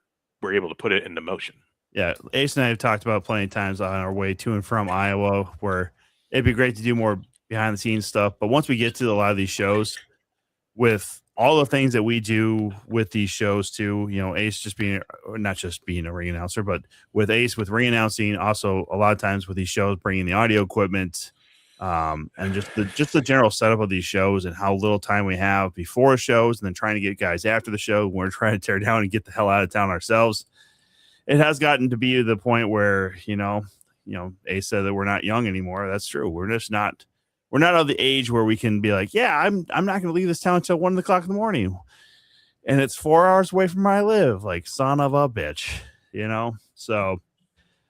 Speaker 3: were able to put it into motion.
Speaker 2: Yeah, Ace and I have talked about plenty of times on our way to and from Iowa where it'd be great to do more behind the scenes stuff. But once we get to a lot of these shows, with all the things that we do with these shows too, Ace just not just being a ring announcer, but with Ace with ring announcing, also a lot of times with these shows, bringing the audio equipment, and just the general setup of these shows and how little time we have before shows, and then trying to get guys after the show. We're trying to tear down and get the hell out of town ourselves. It has gotten to be the point where, Ace said that we're not young anymore. That's true. We're just not. We're not of the age where we can be like, yeah, I'm not going to leave this town until 1 o'clock in the morning, and it's 4 hours away from where I live. Like, son of a bitch, So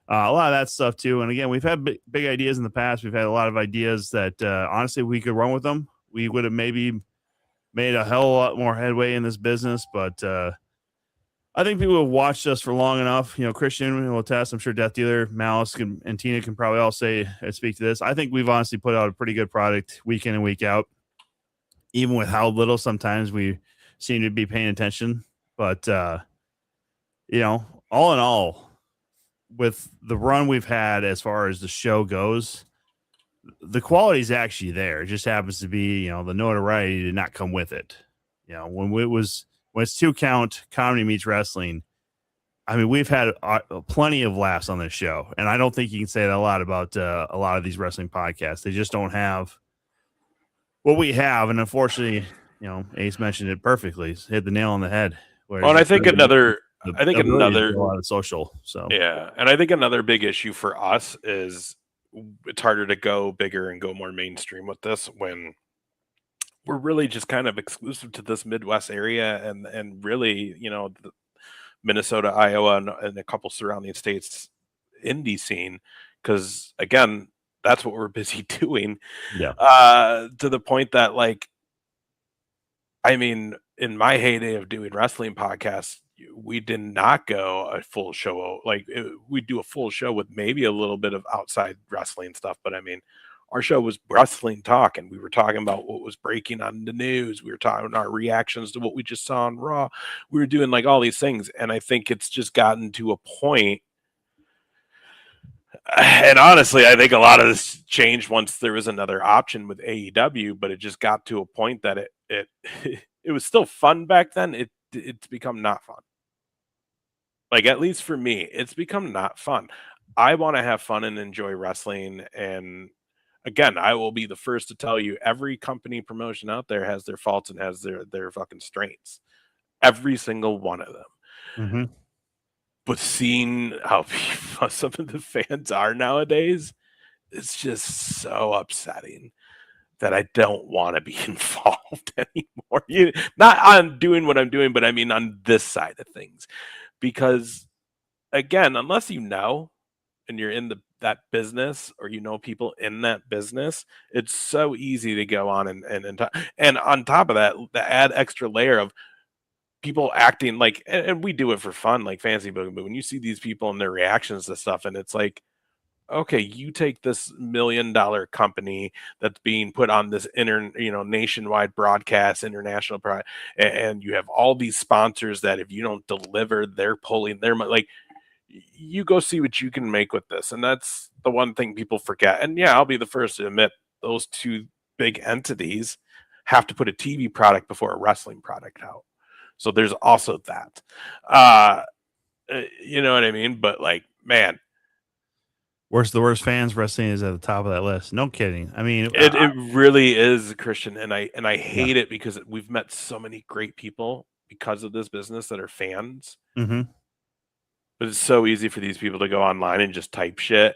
Speaker 2: a lot of that stuff too. And again, we've had big ideas in the past. We've had a lot of ideas that honestly, we could run with them. We would have maybe made a hell of a lot more headway in this business, but I think people have watched us for long enough. Christian will attest. I'm sure Death Dealer, Malice, and Tina can probably all speak to this. I think we've honestly put out a pretty good product week in and week out, even with how little sometimes we seem to be paying attention. But, all in all, with the run we've had as far as the show goes, the quality is actually there. It just happens to be, the notoriety did not come with it. When it's 2 count, comedy meets wrestling, I mean, we've had plenty of laughs on this show, and I don't think you can say that a lot about a lot of these wrestling podcasts. They just don't have what we have, and unfortunately, Ace mentioned it perfectly, hit the nail on the head.
Speaker 3: Well, and I think another
Speaker 2: a lot of social. So
Speaker 3: yeah, and I think another big issue for us is it's harder to go bigger and go more mainstream with this when we're really just kind of exclusive to this Midwest area and really, the Minnesota, Iowa, and a couple surrounding states indie scene. Because again, that's what we're busy doing.
Speaker 2: Yeah.
Speaker 3: To the point that, like, I mean, in my heyday of doing wrestling podcasts, we did not go a full show. We do a full show with maybe a little bit of outside wrestling stuff. But I mean, our show was wrestling talk, and we were talking about what was breaking on the news. We were talking our reactions to what we just saw on Raw. We were doing like all these things. And I think it's just gotten to a point. And honestly, I think a lot of this changed once there was another option with AEW, but it just got to a point that it was still fun back then. It's become not fun. Like, at least for me, it's become not fun. I want to have fun and enjoy wrestling. And again, I will be the first to tell you, every company promotion out there has their faults and has their fucking strengths. Every single one of them.
Speaker 2: Mm-hmm.
Speaker 3: But seeing how some of the fans are nowadays, it's just so upsetting that I don't want to be involved anymore. Not on doing what I'm doing, but I mean on this side of things. Because, again, unless you know and you're in that business, or people in that business, it's so easy to go on and on top of that, the add extra layer of people acting like, and we do it for fun, like Fancy Boogie, but when you see these people and their reactions to stuff, and it's like, okay, you take this $1 million company that's being put on this nationwide broadcast, international product, and you have all these sponsors that if you don't deliver, they're pulling their money. Like, you go see what you can make with this. And that's the one thing people forget. And yeah, I'll be the first to admit those two big entities have to put a TV product before a wrestling product out. So there's also that. You know what I mean? But, like, man,
Speaker 2: the worst fans wrestling is at the top of that list. No kidding. I mean,
Speaker 3: it really is, Christian, and I hate it because we've met so many great people because of this business that are fans.
Speaker 2: Mm-hmm.
Speaker 3: But it's so easy for these people to go online and just type shit,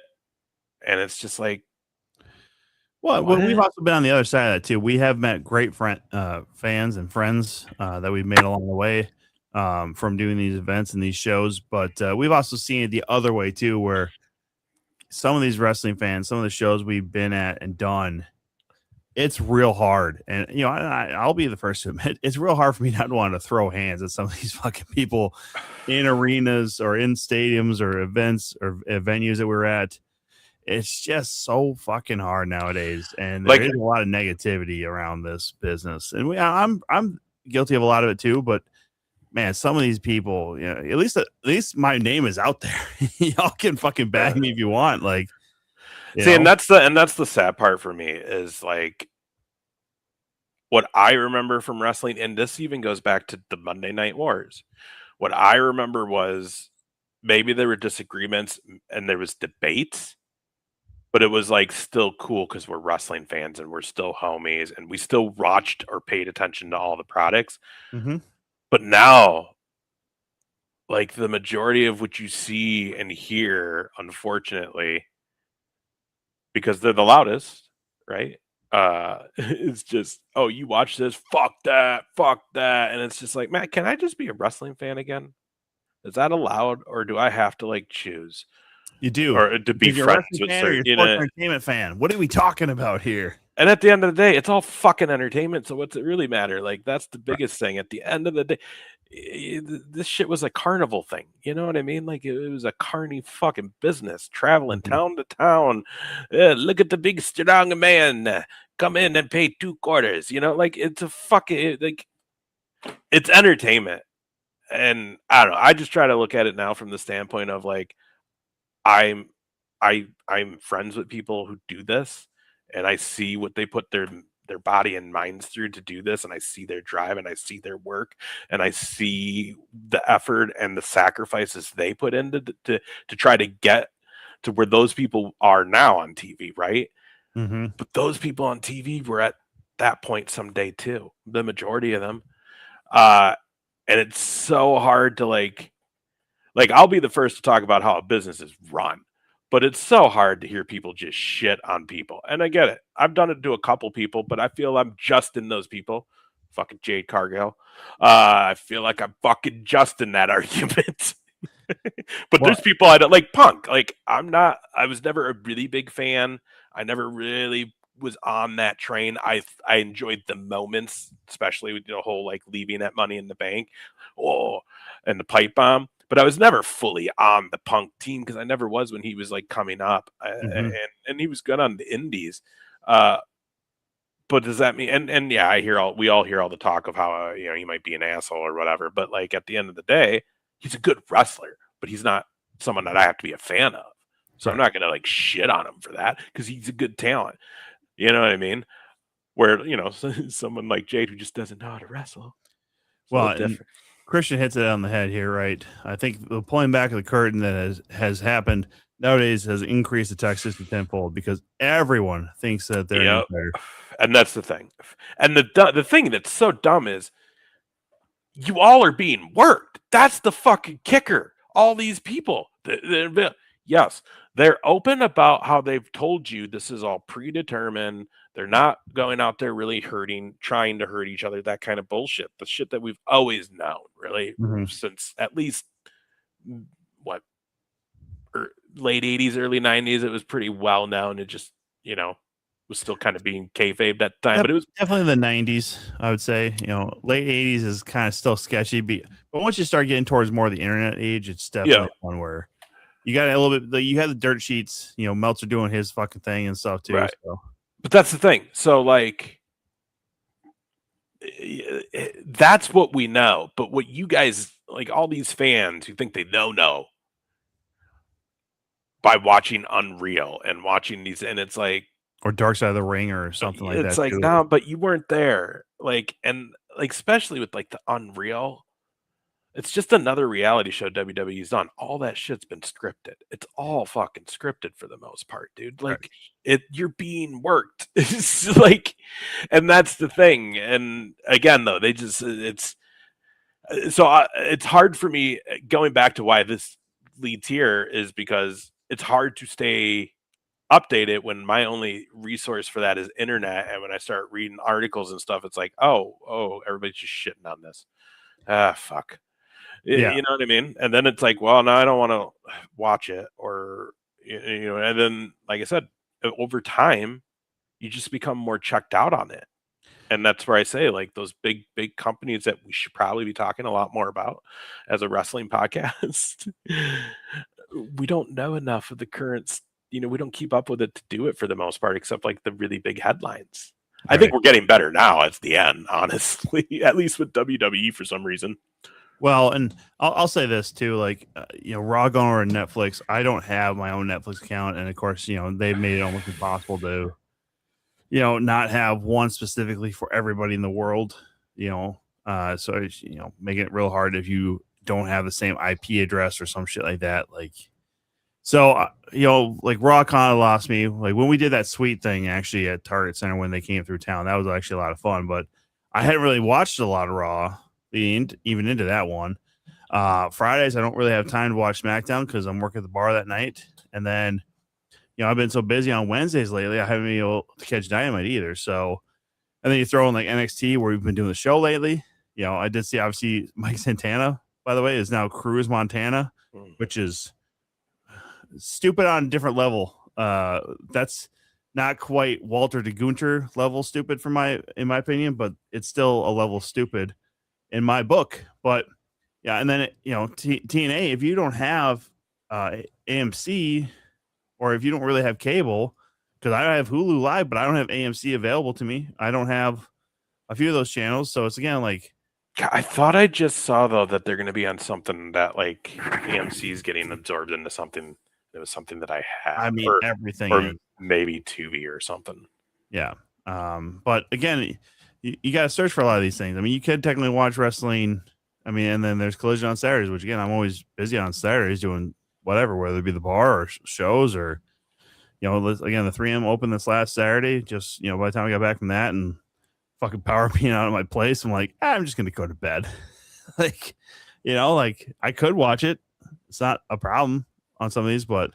Speaker 3: and it's just like,
Speaker 2: well, we've also been on the other side of that too. We have met great fans and friends that we've made along the way from doing these events and these shows. But we've also seen it the other way too, where some of these wrestling fans, some of the shows we've been at and done, it's real hard. And, I'll be the first to admit, it's real hard for me not to want to throw hands at some of these fucking people in arenas or in stadiums or events or venues that we're at. It's just so fucking hard nowadays. And there is a lot of negativity around this business. And I'm guilty of a lot of it too, but man, some of these people, at least my name is out there. Y'all can fucking bag me if you want. Like,
Speaker 3: see, and that's the sad part for me is, like, what I remember from wrestling, and this even goes back to the Monday Night Wars. What I remember was maybe there were disagreements and there was debates, but it was like still cool because we're wrestling fans and we're still homies and we still watched or paid attention to all the products.
Speaker 2: Mm-hmm.
Speaker 3: But now, like, the majority of what you see and hear, unfortunately, because they're the loudest, right? It's just, oh, you watch this, fuck that, and it's just like, man, can I just be a wrestling fan again? Is that allowed, or do I have to, like, choose?
Speaker 2: You do,
Speaker 3: or to be friends with certain,
Speaker 2: entertainment fan. What are we talking about here?
Speaker 3: And at the end of the day, it's all fucking entertainment. So what's it really matter? Like, that's the biggest thing. At the end of the day, this shit was a carnival thing. You know what I mean? Like, it was a carny fucking business, traveling town to town. Look at the big strong man. Come in and pay 2 quarters. You know, like, it's a fucking, like, it's entertainment. And I don't know. I just try to look at it now from the standpoint of, like, I'm friends with people who do this, and I see what they put their body and minds through to do this, and I see their drive, and I see their work, and I see the effort and the sacrifices they put into to try to get to where those people are now on TV, right?
Speaker 2: Mm-hmm.
Speaker 3: But those people on TV were at that point someday too, the majority of them. And it's so hard to like I'll be the first to talk about how a business is run. But it's so hard to hear people just shit on people. And I get it. I've done it to a couple people, but I feel I'm just in those people. Fucking Jade Cargill. I feel like I'm fucking just in that argument. But there's people I don't like. Punk. Like, I was never a really big fan. I never really was on that train. I enjoyed the moments, especially with the whole like leaving that Money in the Bank. And the pipe bomb. But I was never fully on the Punk team because I never was when he was like coming up, and he was good on the indies. But does that mean? And yeah, we all hear all the talk of how he might be an asshole or whatever. But like at the end of the day, he's a good wrestler, but he's not someone that I have to be a fan of. So I'm not gonna like shit on him for that because he's a good talent. You know what I mean? Where someone like Jade who just doesn't know how to wrestle.
Speaker 2: Well, Christian hits it on the head here, right? I think the pulling back of the curtain that has happened nowadays has increased the toxicity tenfold because everyone thinks that they're better.
Speaker 3: And that's the thing. And the thing that's so dumb is you all are being worked. That's the fucking kicker. All these people, yes, they're open about how they've told you this is all predetermined. They're not going out there really trying to hurt each other, that kind of bullshit. The shit that we've always known, really, since at least, late 80s, early 90s, it was pretty well known. It just, was still kind of being kayfabe at the time. But it was
Speaker 2: definitely the 90s, I would say. Late 80s is kind of still sketchy. But once you start getting towards more of the internet age, it's definitely one where you got a little bit, you have the dirt sheets, Meltzer doing his fucking thing and stuff too.
Speaker 3: Right.
Speaker 2: So.
Speaker 3: But that's the thing. So, like, that's what we know. But what you guys, like, all these fans who think they know by watching Unreal and watching these, and it's like,
Speaker 2: or Dark Side of the Ring or something like that.
Speaker 3: It's like, no, but you weren't there. Like, and like, especially with like the Unreal, it's just another reality show WWE's done. All that shit's been scripted. It's all fucking scripted for the most part, dude. Like, you're being worked. It's like, and that's the thing. And again, though, it's hard for me going back to why this leads here is because it's hard to stay updated when my only resource for that is internet. And when I start reading articles and stuff, it's like, oh, everybody's just shitting on this. Fuck.
Speaker 2: Yeah.
Speaker 3: You know what I mean? And then it's like, well, no, I don't want to watch it, or and then, like I said, over time, you just become more checked out on it. And that's where I say, like, those big companies that we should probably be talking a lot more about as a wrestling podcast. We don't know enough of the current, we don't keep up with it to do it for the most part, except like the really big headlines. Right. I think we're getting better now at the end, honestly, at least with WWE for some reason.
Speaker 2: Well, and I'll say this too, like, Raw going over to Netflix. I don't have my own Netflix account. And of course, they've made it almost impossible to, not have one specifically for everybody in the world, so it's, making it real hard if you don't have the same IP address or some shit like that. Like, so, like Raw kind of lost me. Like when we did that sweet thing actually at Target Center when they came through town, that was actually a lot of fun, but I hadn't really watched a lot of Raw even into that one. Fridays, I don't really have time to watch SmackDown because I'm working at the bar that night. And then, I've been so busy on Wednesdays lately, I haven't been able to catch Dynamite either. So, and then you throw in like NXT where we've been doing the show lately. I did see obviously Mike Santana, by the way, is now Cruz Montana, which is stupid on a different level. That's not quite Walter de Gunter level stupid in my opinion, but it's still a level stupid in my book. But yeah, and then TNA, if you don't have AMC, or if you don't really have cable, because I have Hulu Live, but I don't have AMC available to me. I don't have a few of those channels, so it's again like,
Speaker 3: I thought I just saw though that they're going to be on something that like AMC is getting absorbed into something. It was something that I had.
Speaker 2: I mean, everything
Speaker 3: or
Speaker 2: is.
Speaker 3: maybe Tubi or something.
Speaker 2: Yeah. But again, you got to search for a lot of these things. I mean, you could technically watch wrestling. I mean, and then there's Collision on Saturdays, which again, I'm always busy on Saturdays doing whatever, whether it be the bar or shows, or, again, the 3M opened this last Saturday. Just, by the time I got back from that and fucking power being out of my place, I'm like, I'm just going to go to bed. like I could watch it. It's not a problem on some of these, but,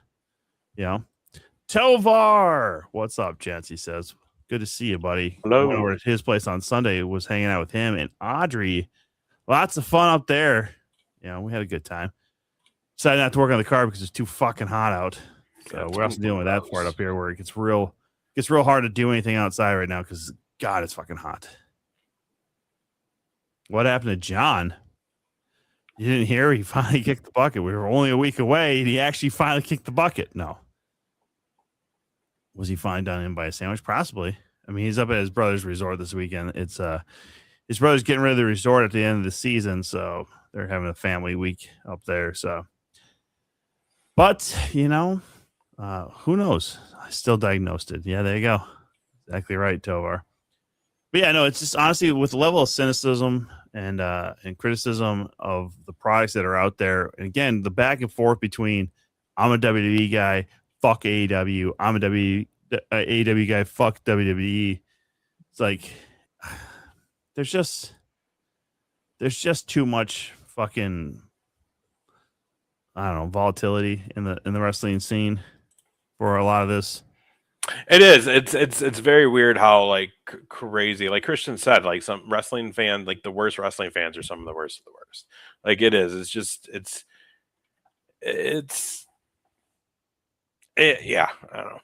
Speaker 2: Tovar, what's up, Chancey says. Good to see you, buddy.
Speaker 3: Hello.
Speaker 2: I went over to his place on Sunday, was hanging out with him and Audrey. Lots of fun up there. We had a good time. Decided not to work on the car because it's too fucking hot out. So we're also dealing with that part up here where it gets real hard to do anything outside right now because God, it's fucking hot. What happened to John? You didn't hear? He finally kicked the bucket. We were only a week away, and he actually finally kicked the bucket. No. Was he finally done in by a sandwich? Possibly. I mean, he's up at his brother's resort this weekend. It's his brother's getting rid of the resort at the end of the season, so they're having a family week up there. So, but who knows? I still diagnosed it. Yeah, there you go. Exactly right, Tovar. But yeah, no, it's just honestly with the level of cynicism and criticism of the products that are out there, and again, the back and forth between I'm a WWE guy, fuck AEW, I'm a AEW guy, fuck WWE. It's like there's just too much fucking, I don't know, volatility in the wrestling scene for a lot of this.
Speaker 3: It is. It's very weird how like crazy, like Christian said, like some wrestling fans, like the worst wrestling fans are some of the worst of the worst. Like it is. It's just yeah, I don't know.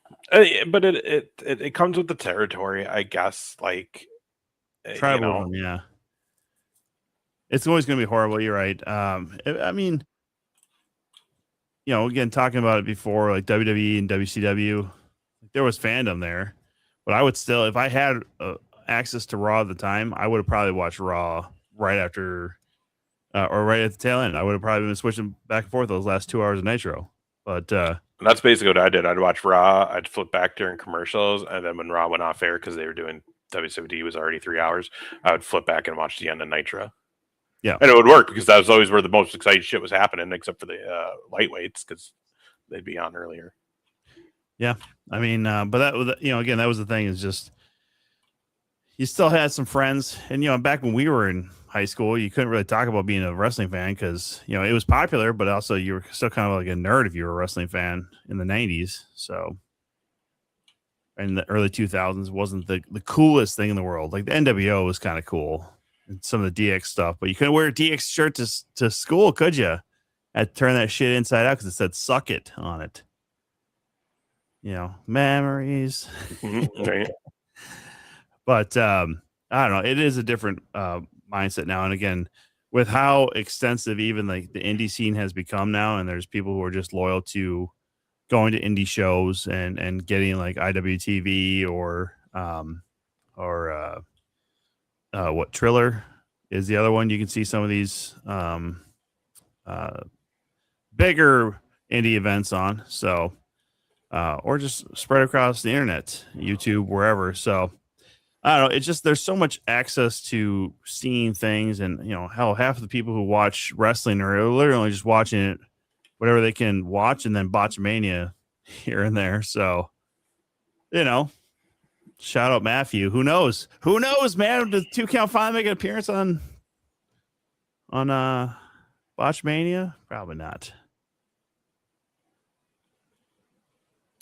Speaker 3: But it comes with the territory, I guess. Like
Speaker 2: tribalism, yeah. It's always going to be horrible. You're right. I mean, again, talking about it before, like WWE and WCW, there was fandom there, but I would still, if I had access to Raw at the time, I would have probably watched Raw right after or right at the tail end. I would have probably been switching back and forth those last 2 hours of Nitro. But
Speaker 3: and that's basically what I did. I'd watch Raw, I'd flip back during commercials, and then when Raw went off air because they were doing WCW was already 3 hours, I would flip back and watch the end of Nitro.
Speaker 2: Yeah,
Speaker 3: and it would work because that was always where the most exciting shit was happening, except for the lightweights because they'd be on earlier.
Speaker 2: Yeah, I mean, but that was, again, that was the thing, is just you still had some friends, and back when we were in high school, you couldn't really talk about being a wrestling fan because it was popular, but also you were still kind of like a nerd if you were a wrestling fan in the 90s. So in the early 2000s wasn't the coolest thing in the world. Like the NWO was kind of cool and some of the DX stuff, but you couldn't wear a DX shirt to school, could you? Had to turn that shit inside out because it said "suck it" on it. Memories.
Speaker 3: Right.
Speaker 2: But I don't know. It is a different mindset now. And again, with how extensive even like the indie scene has become now, and there's people who are just loyal to going to indie shows and getting like IWTV or what Triller is the other one. You can see some of these bigger indie events on. So or just spread across the internet, YouTube, wherever. So I don't know. It's just there's so much access to seeing things, and hell, half of the people who watch wrestling are literally just watching it, whatever they can watch, and then Botchamania here and there. So, shout out Matthew. Who knows? Who knows, man? Does 2 Count finally make an appearance on Botchamania? Probably not.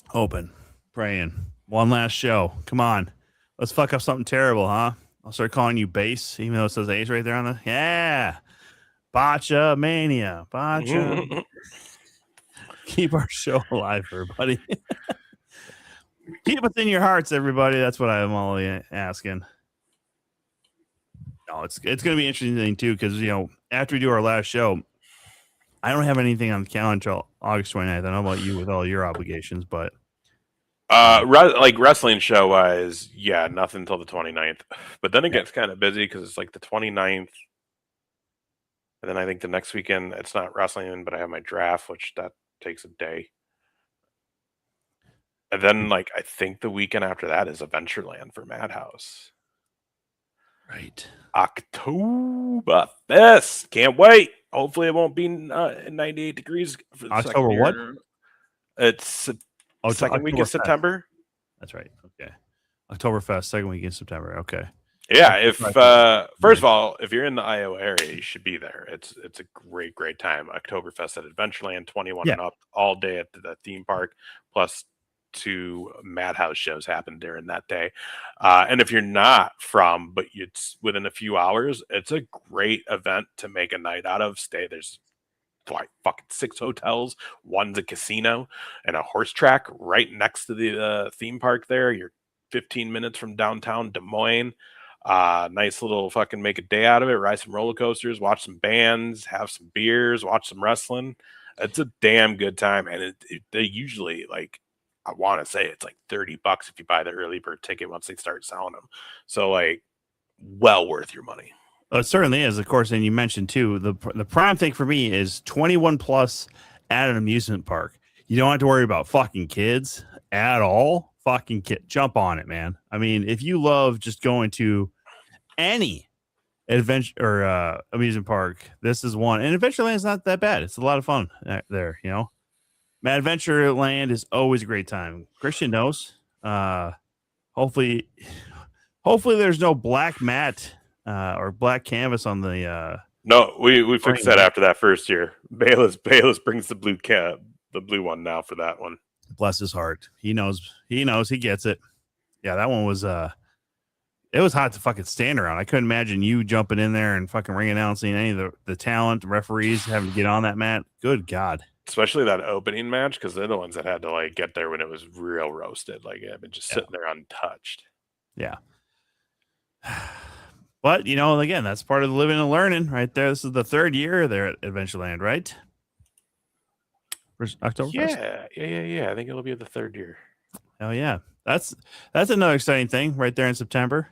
Speaker 2: Hoping, praying. One last show. Come on. Let's fuck up something terrible, huh? I'll start calling you base, even though it says Ace right there on the... Yeah. Botchamania. Keep our show alive, everybody. Keep us in your hearts, everybody. That's what I'm all asking. No, it's going to be interesting too, because after we do our last show, I don't have anything on the calendar until August 29th. I don't know about you with all your obligations, but
Speaker 3: like wrestling show wise, yeah, nothing until the 29th. But then it gets kind of busy because it's like the 29th. And then I think the next weekend it's not wrestling, but I have my draft, which that takes a day. And then like I think the weekend after that is Adventureland for Madhouse.
Speaker 2: right.
Speaker 3: Oktoberfest. Can't wait. Hopefully it won't be 98 degrees for the
Speaker 2: October
Speaker 3: second
Speaker 2: what?
Speaker 3: year. It's second week of September.
Speaker 2: That's right. Okay. Oktoberfest, second week in September. Okay.
Speaker 3: Yeah, if first of all, if you're in the Iowa area, you should be there. It's a great time. Oktoberfest at Adventureland, 21 and up, all day at the theme park, plus 2 Madhouse shows happen during that day. And if you're not from, but it's within a few hours, it's a great event to make a night out of. There's like fucking 6 hotels, one's a casino, and a horse track right next to the theme park there. You're 15 minutes from downtown Des Moines. Nice little fucking make a day out of it, ride some roller coasters, watch some bands, have some beers, watch some wrestling. It's a damn good time. And they usually, like, I want to say it's like $30 if you buy the early bird ticket once they start selling them. So like, well worth your money.
Speaker 2: It certainly is, of course. And you mentioned too, the prime thing for me is 21 plus at an amusement park. You don't have to worry about fucking kids at all. Fucking jump on it, man. I mean, if you love just going to any adventure or amusement park, this is one. And Adventureland is not that bad. It's a lot of fun there, Mad Adventureland is always a great time. Christian knows. Hopefully there's no black mat or black canvas on the.
Speaker 3: No, we fixed that after that first year. Bayless brings the blue one now for that one.
Speaker 2: Bless his heart. He knows. He gets it. Yeah, that one was it was hot to fucking stand around. I couldn't imagine you jumping in there and fucking ring announcing any of the talent, referees having to get on that mat. Good God.
Speaker 3: Especially that opening match, because they're the ones that had to like get there when it was real roasted. Like I've been just sitting there untouched.
Speaker 2: Yeah. But again, that's part of the living and learning right there. This is the 3rd year there at Adventureland, right? October.
Speaker 3: Yeah. I think it'll be the 3rd year.
Speaker 2: Oh yeah, that's another exciting thing right there in September.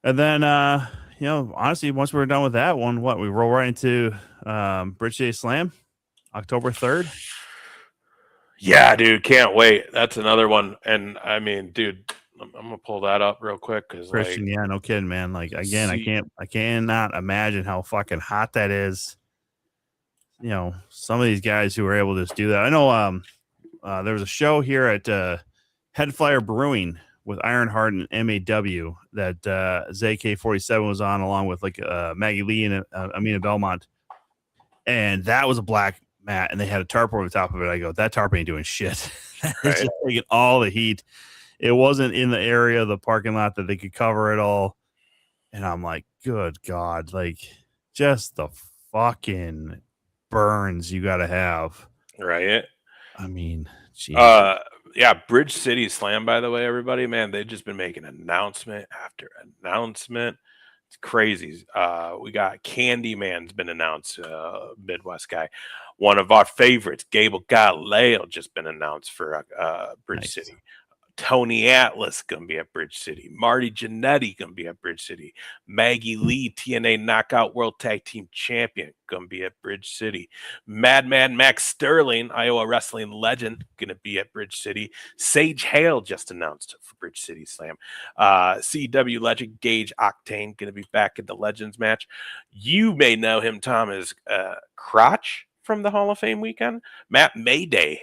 Speaker 2: And then honestly, once we're done with that one, we roll right into Bridge City Slam, October 3rd.
Speaker 3: Yeah, dude, can't wait. That's another one. And I mean, dude, I'm gonna pull that up real quick because
Speaker 2: Christian, yeah, no kidding, man. Like again, I cannot imagine how fucking hot that is. Some of these guys who were able to just do that. I know there was a show here at Head Flyer Brewing with Ironheart and MAW that ZK47 was on, along with like Maggie Lee and Amina Belmont, and that was a black mat, and they had a tarp over the top of it. I go, that tarp ain't doing shit. It's just taking all the heat. It wasn't in the area of the parking lot that they could cover it all. And I'm like, good God, like just the fucking burns you got to have.
Speaker 3: Right.
Speaker 2: I mean, geez.
Speaker 3: Yeah, Bridge City Slam, by the way, everybody, man, they've just been making announcement after announcement. It's crazy. We got Candyman's been announced, Midwest guy. One of our favorites, Gable Galileo, just been announced for Bridge City. Tony Atlas gonna be at Bridge City. Marty Jannetty gonna be at Bridge City. Maggie Lee, TNA Knockout World Tag Team Champion, gonna be at Bridge City. Madman Max Sterling, Iowa wrestling legend, gonna be at Bridge City. Sage Hale just announced for Bridge City Slam. CW legend Gage Octane gonna be back in the Legends match. You may know him, Tom, as Crotch from the Hall of Fame weekend. Matt Mayday,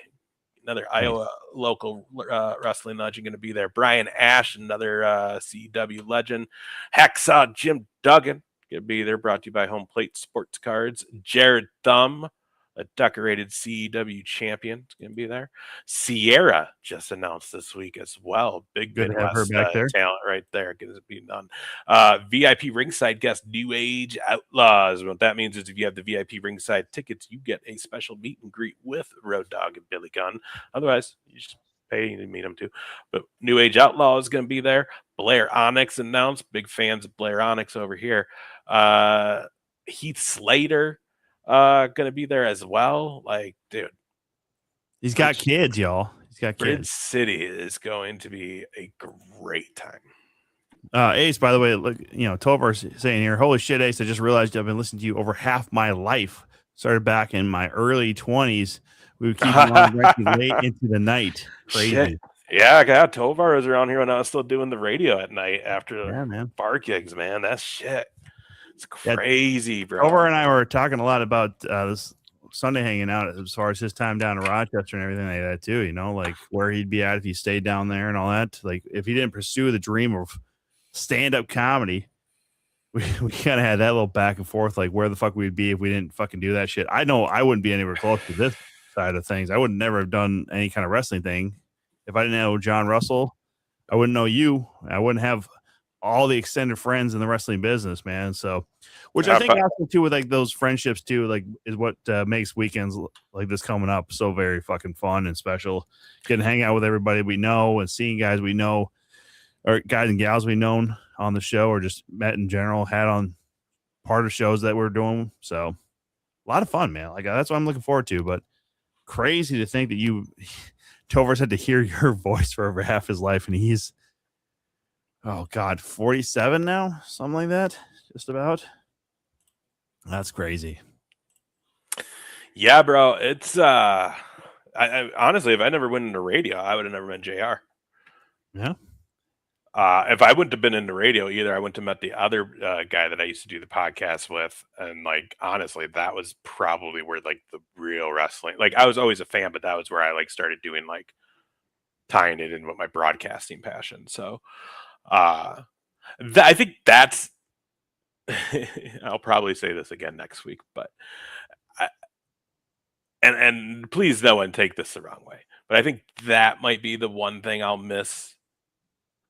Speaker 3: another Iowa local wrestling legend, going to be there. Brian Ash, another CW legend. Hacksaw Jim Duggan going to be there, brought to you by Home Plate Sports Cards. Jared Thumb, a decorated CW champion, is going to be there. Sierra just announced this week as well. Big Midwest talent right there. Going to be done. VIP ringside guest, New Age Outlaws. What that means is if you have the VIP ringside tickets, you get a special meet and greet with Road Dogg and Billy Gunn. Otherwise, you just pay to meet him too. But New Age Outlaw is going to be there. Blair Onyx announced. Big fans of Blair Onyx over here. Heath Slater going to be there as well. Like, dude,
Speaker 2: he's got kids, y'all. He's got
Speaker 3: Bridge
Speaker 2: kids.
Speaker 3: City is going to be a great time.
Speaker 2: Ace, by the way, look, Tovar's saying here, holy shit, Ace, I just realized I've been listening to you over half my life. Started back in my early 20s. We would keep you on late into the night. Crazy.
Speaker 3: Shit. Yeah, God, Tovar was around here when I was still doing the radio at night after bar gigs, man. That's shit. It's crazy, bro.
Speaker 2: Tovar and I were talking a lot about this Sunday hanging out as far as his time down in Rochester and everything like that too, like where he'd be at if he stayed down there and all that. Like if he didn't pursue the dream of stand-up comedy, we kind of had that little back and forth, like where the fuck we'd be if we didn't fucking do that shit. I know I wouldn't be anywhere close to this side of things. I would never have done any kind of wrestling thing. If I didn't know John Russell, I wouldn't know you. I wouldn't have all the extended friends in the wrestling business, man. So, which I think also too with like those friendships too, like is what makes weekends like this coming up so very fucking fun and special. Getting to hang out with everybody we know and seeing guys we know, or guys and gals we known on the show, or just met in general, had on part of shows that we're doing. So, a lot of fun, man. Like that's what I'm looking forward to. But crazy to think that Tovar's had to hear your voice for over half his life, and he's, oh God, 47 now, something like that, just about. That's crazy.
Speaker 3: Yeah, bro. It's I honestly, if I never went into radio, I would have never met JR.
Speaker 2: Yeah.
Speaker 3: If I wouldn't have been into radio either, I wouldn't have met the other guy that I used to do the podcast with. And like, honestly, that was probably where like the real wrestling, like I was always a fan, but that was where I like started doing like tying it in with my broadcasting passion. So I think that's, I'll probably say this again next week, but and please no one take this the wrong way, but I think that might be the one thing I'll miss.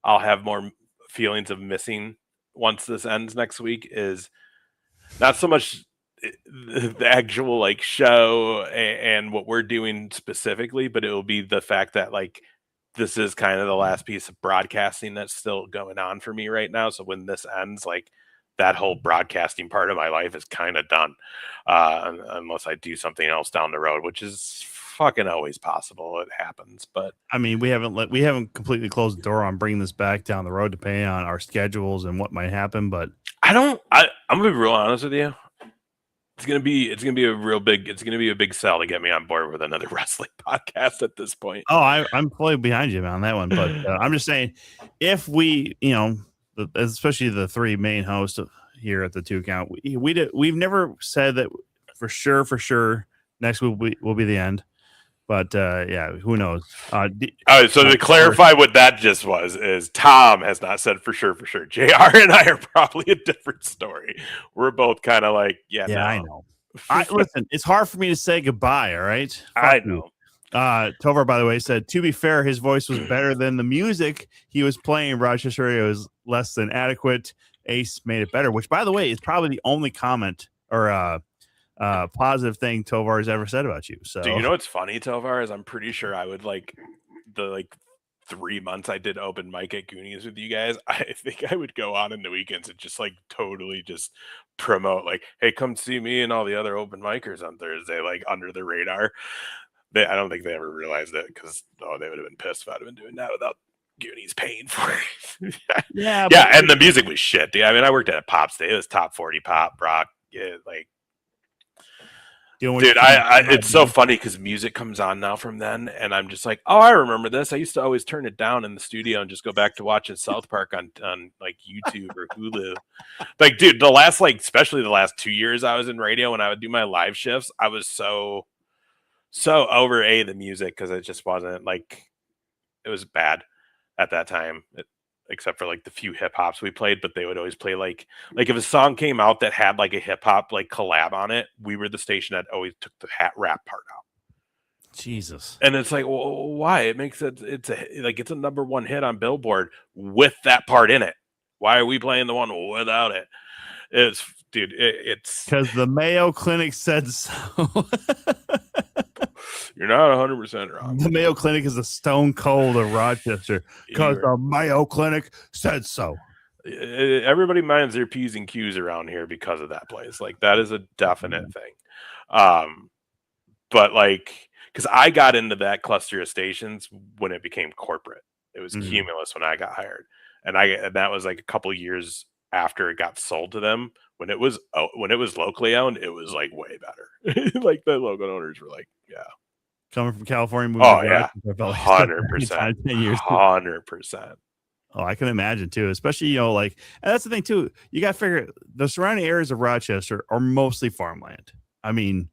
Speaker 3: I'll have more feelings of missing once this ends next week, is not so much the actual like show and what we're doing specifically, but it will be the fact that like this is kind of the last piece of broadcasting that's still going on for me right now. So when this ends, like that whole broadcasting part of my life is kind of done, unless I do something else down the road, which is fucking always possible. It happens, but
Speaker 2: I mean, we haven't completely closed the door on bringing this back down the road, depending on our schedules and what might happen. But
Speaker 3: I'm gonna be real honest with you. It's gonna be a big sell to get me on board with another wrestling podcast at this point.
Speaker 2: Oh, I'm fully behind you on that one. But I'm just saying, if we, especially the three main hosts here at the 2 Count, we've never said that for sure next week will be the end. But yeah, who knows?
Speaker 3: All right, so to clarify what that just was, is Tom has not said for sure. JR and I are probably a different story. We're both kind of like, no.
Speaker 2: I know. Listen, it's hard for me to say goodbye. All right,
Speaker 3: I know.
Speaker 2: Tovar, by the way, said, to be fair, his voice was better than the music he was playing. Rochester Radio was less than adequate. Ace made it better, which, by the way, is probably the only comment or positive thing Tovar has ever said about you. So,
Speaker 3: do you know what's funny, Tovar, is I'm pretty sure I would like the 3 months I did open mic at Goonies with you guys, I think I would go on in the weekends and just like totally just promote like, hey, come see me and all the other open micers on Thursday, like under the radar. I don't think they ever realized it, because they would have been pissed if I'd have been doing that without Goonies paying for it.
Speaker 2: Yeah,
Speaker 3: and the music was shit, dude. I mean, I worked at a pop state. It was top 40 pop rock. Yeah, like, dude, it's so funny because music comes on now from then, and I'm just like, oh, I remember this. I used to always turn it down in the studio and just go back to watching South Park on like YouTube or Hulu. Like, dude, especially the last 2 years I was in radio, when I would do my live shifts, I was so over the music, because it just wasn't like, it was bad at that time. Except for like the few hip hops we played, but they would always play like if a song came out that had like a hip hop like collab on it, we were the station that always took the rap part out.
Speaker 2: Jesus.
Speaker 3: And it's like, well, why? It makes it, it's a number one hit on Billboard with that part in it. Why are we playing the one without it? It's because
Speaker 2: the Mayo Clinic said so.
Speaker 3: You're not 100% wrong.
Speaker 2: The Mayo Clinic is a stone cold of Rochester because the Mayo Clinic said so.
Speaker 3: Everybody minds their P's and Q's around here because of that place. Like, that is a definite thing. But like, because I got into that cluster of stations when it became corporate. It was Cumulus when I got hired, and that was like a couple years after it got sold to them. When it was locally owned, it was like way better. Like, the local owners were like, yeah,
Speaker 2: coming from California, moving
Speaker 3: oh
Speaker 2: to
Speaker 3: yeah,
Speaker 2: Rochester,
Speaker 3: 100%, 100%.
Speaker 2: Oh, I can imagine too, especially, you know, like, and that's the thing too. You got to figure the surrounding areas of Rochester are mostly farmland. I mean,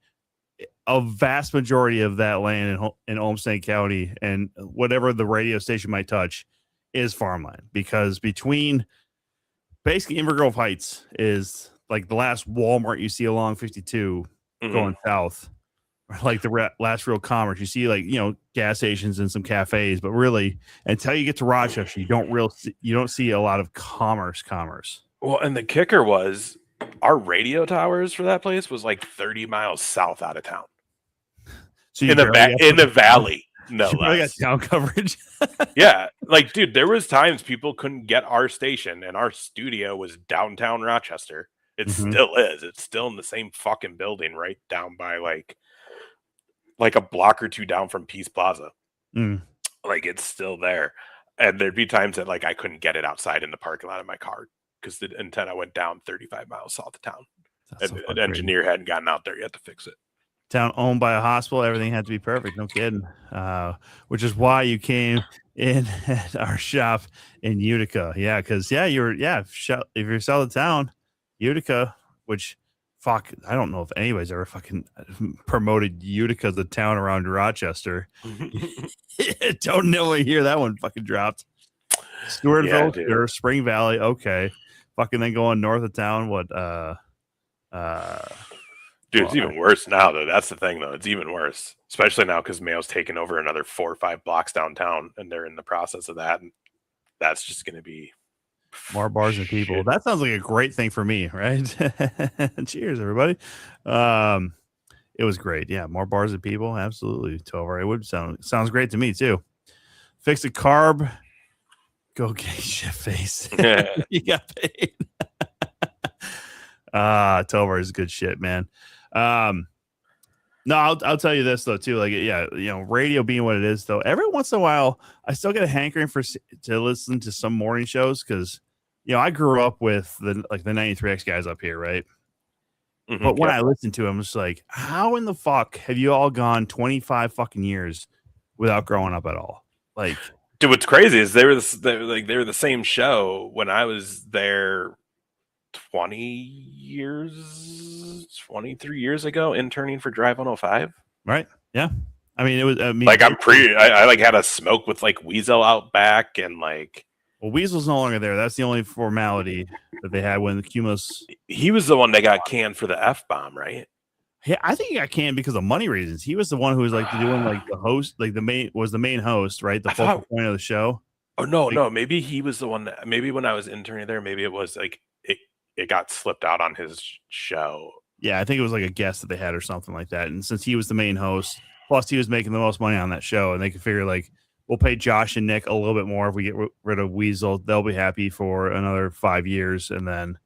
Speaker 2: a vast majority of that land in Olmsted County and whatever the radio station might touch is farmland, because between basically Inver Grove Heights is like the last Walmart you see along 52 going south, or like the last real commerce. You see, like, you know, gas stations and some cafes, but really until you get to Rochester, you don't see a lot of commerce.
Speaker 3: Well, and the kicker was our radio towers for that place was like 30 miles south out of town. So in the valley, no less.
Speaker 2: Got town coverage.
Speaker 3: Yeah, like, dude, there was times people couldn't get our station, and our studio was downtown Rochester. It still is. It's still in the same fucking building, right down by like a block or two down from Peace Plaza. Like, it's still there. And there'd be times that, like, I couldn't get it outside in the parking lot of my car because the antenna went down 35 miles south of town. And an engineer hadn't gotten out there yet to fix it.
Speaker 2: Town owned by a hospital, everything had to be perfect. No kidding. Which is why you came in at our shop in Utica. Yeah, because if you're south of town, Utica, which fuck, I don't know if anybody's ever fucking promoted Utica as a town around Rochester. Don't know where hear that one fucking dropped. Stewartville, sure. Spring Valley, okay. Fucking then going north of town,
Speaker 3: dude, it's even worse now, though. That's the thing, though. It's even worse, especially now because Mayo's taken over another 4 or 5 blocks downtown, and they're in the process of that. And that's just going to be
Speaker 2: more bars and people. That sounds like a great thing for me, right? Cheers, everybody. It was great. Yeah, more bars and people. Absolutely. 12 hour. It would sounds great to me too. Fix a carb. Go get shit face. You got paid. 12 hours is good shit, man. No, I'll tell you this though too. Like, yeah, you know, radio being what it is, though, every once in a while, I still get a hankering to listen to some morning shows because, you know, I grew up with the 93X guys up here, right? But when I listen to them, it's like, how in the fuck have you all gone 25 fucking years without growing up at all? Like,
Speaker 3: dude, what's crazy is they were the same show when I was there 23 years ago, interning for Drive 105.
Speaker 2: Right. Yeah. I mean, it was,
Speaker 3: like, I like had a smoke with like Weasel out back, and like,
Speaker 2: well, Weasel's no longer there. That's the only formality that they had when the Cumulus.
Speaker 3: He was the one that got canned for the F-bomb, right?
Speaker 2: Yeah, I think he got canned because of money reasons. He was the one who was like doing like the host, like the main host, right? The focal point of the show.
Speaker 3: Oh no, maybe he was the one that, maybe when I was interning there, maybe it was like it got slipped out on his show.
Speaker 2: Yeah, I think it was like a guest that they had or something like that. And since he was the main host, plus he was making the most money on that show, and they could figure like, we'll pay Josh and Nick a little bit more if we get rid of Weasel. They'll be happy for another 5 years. And then,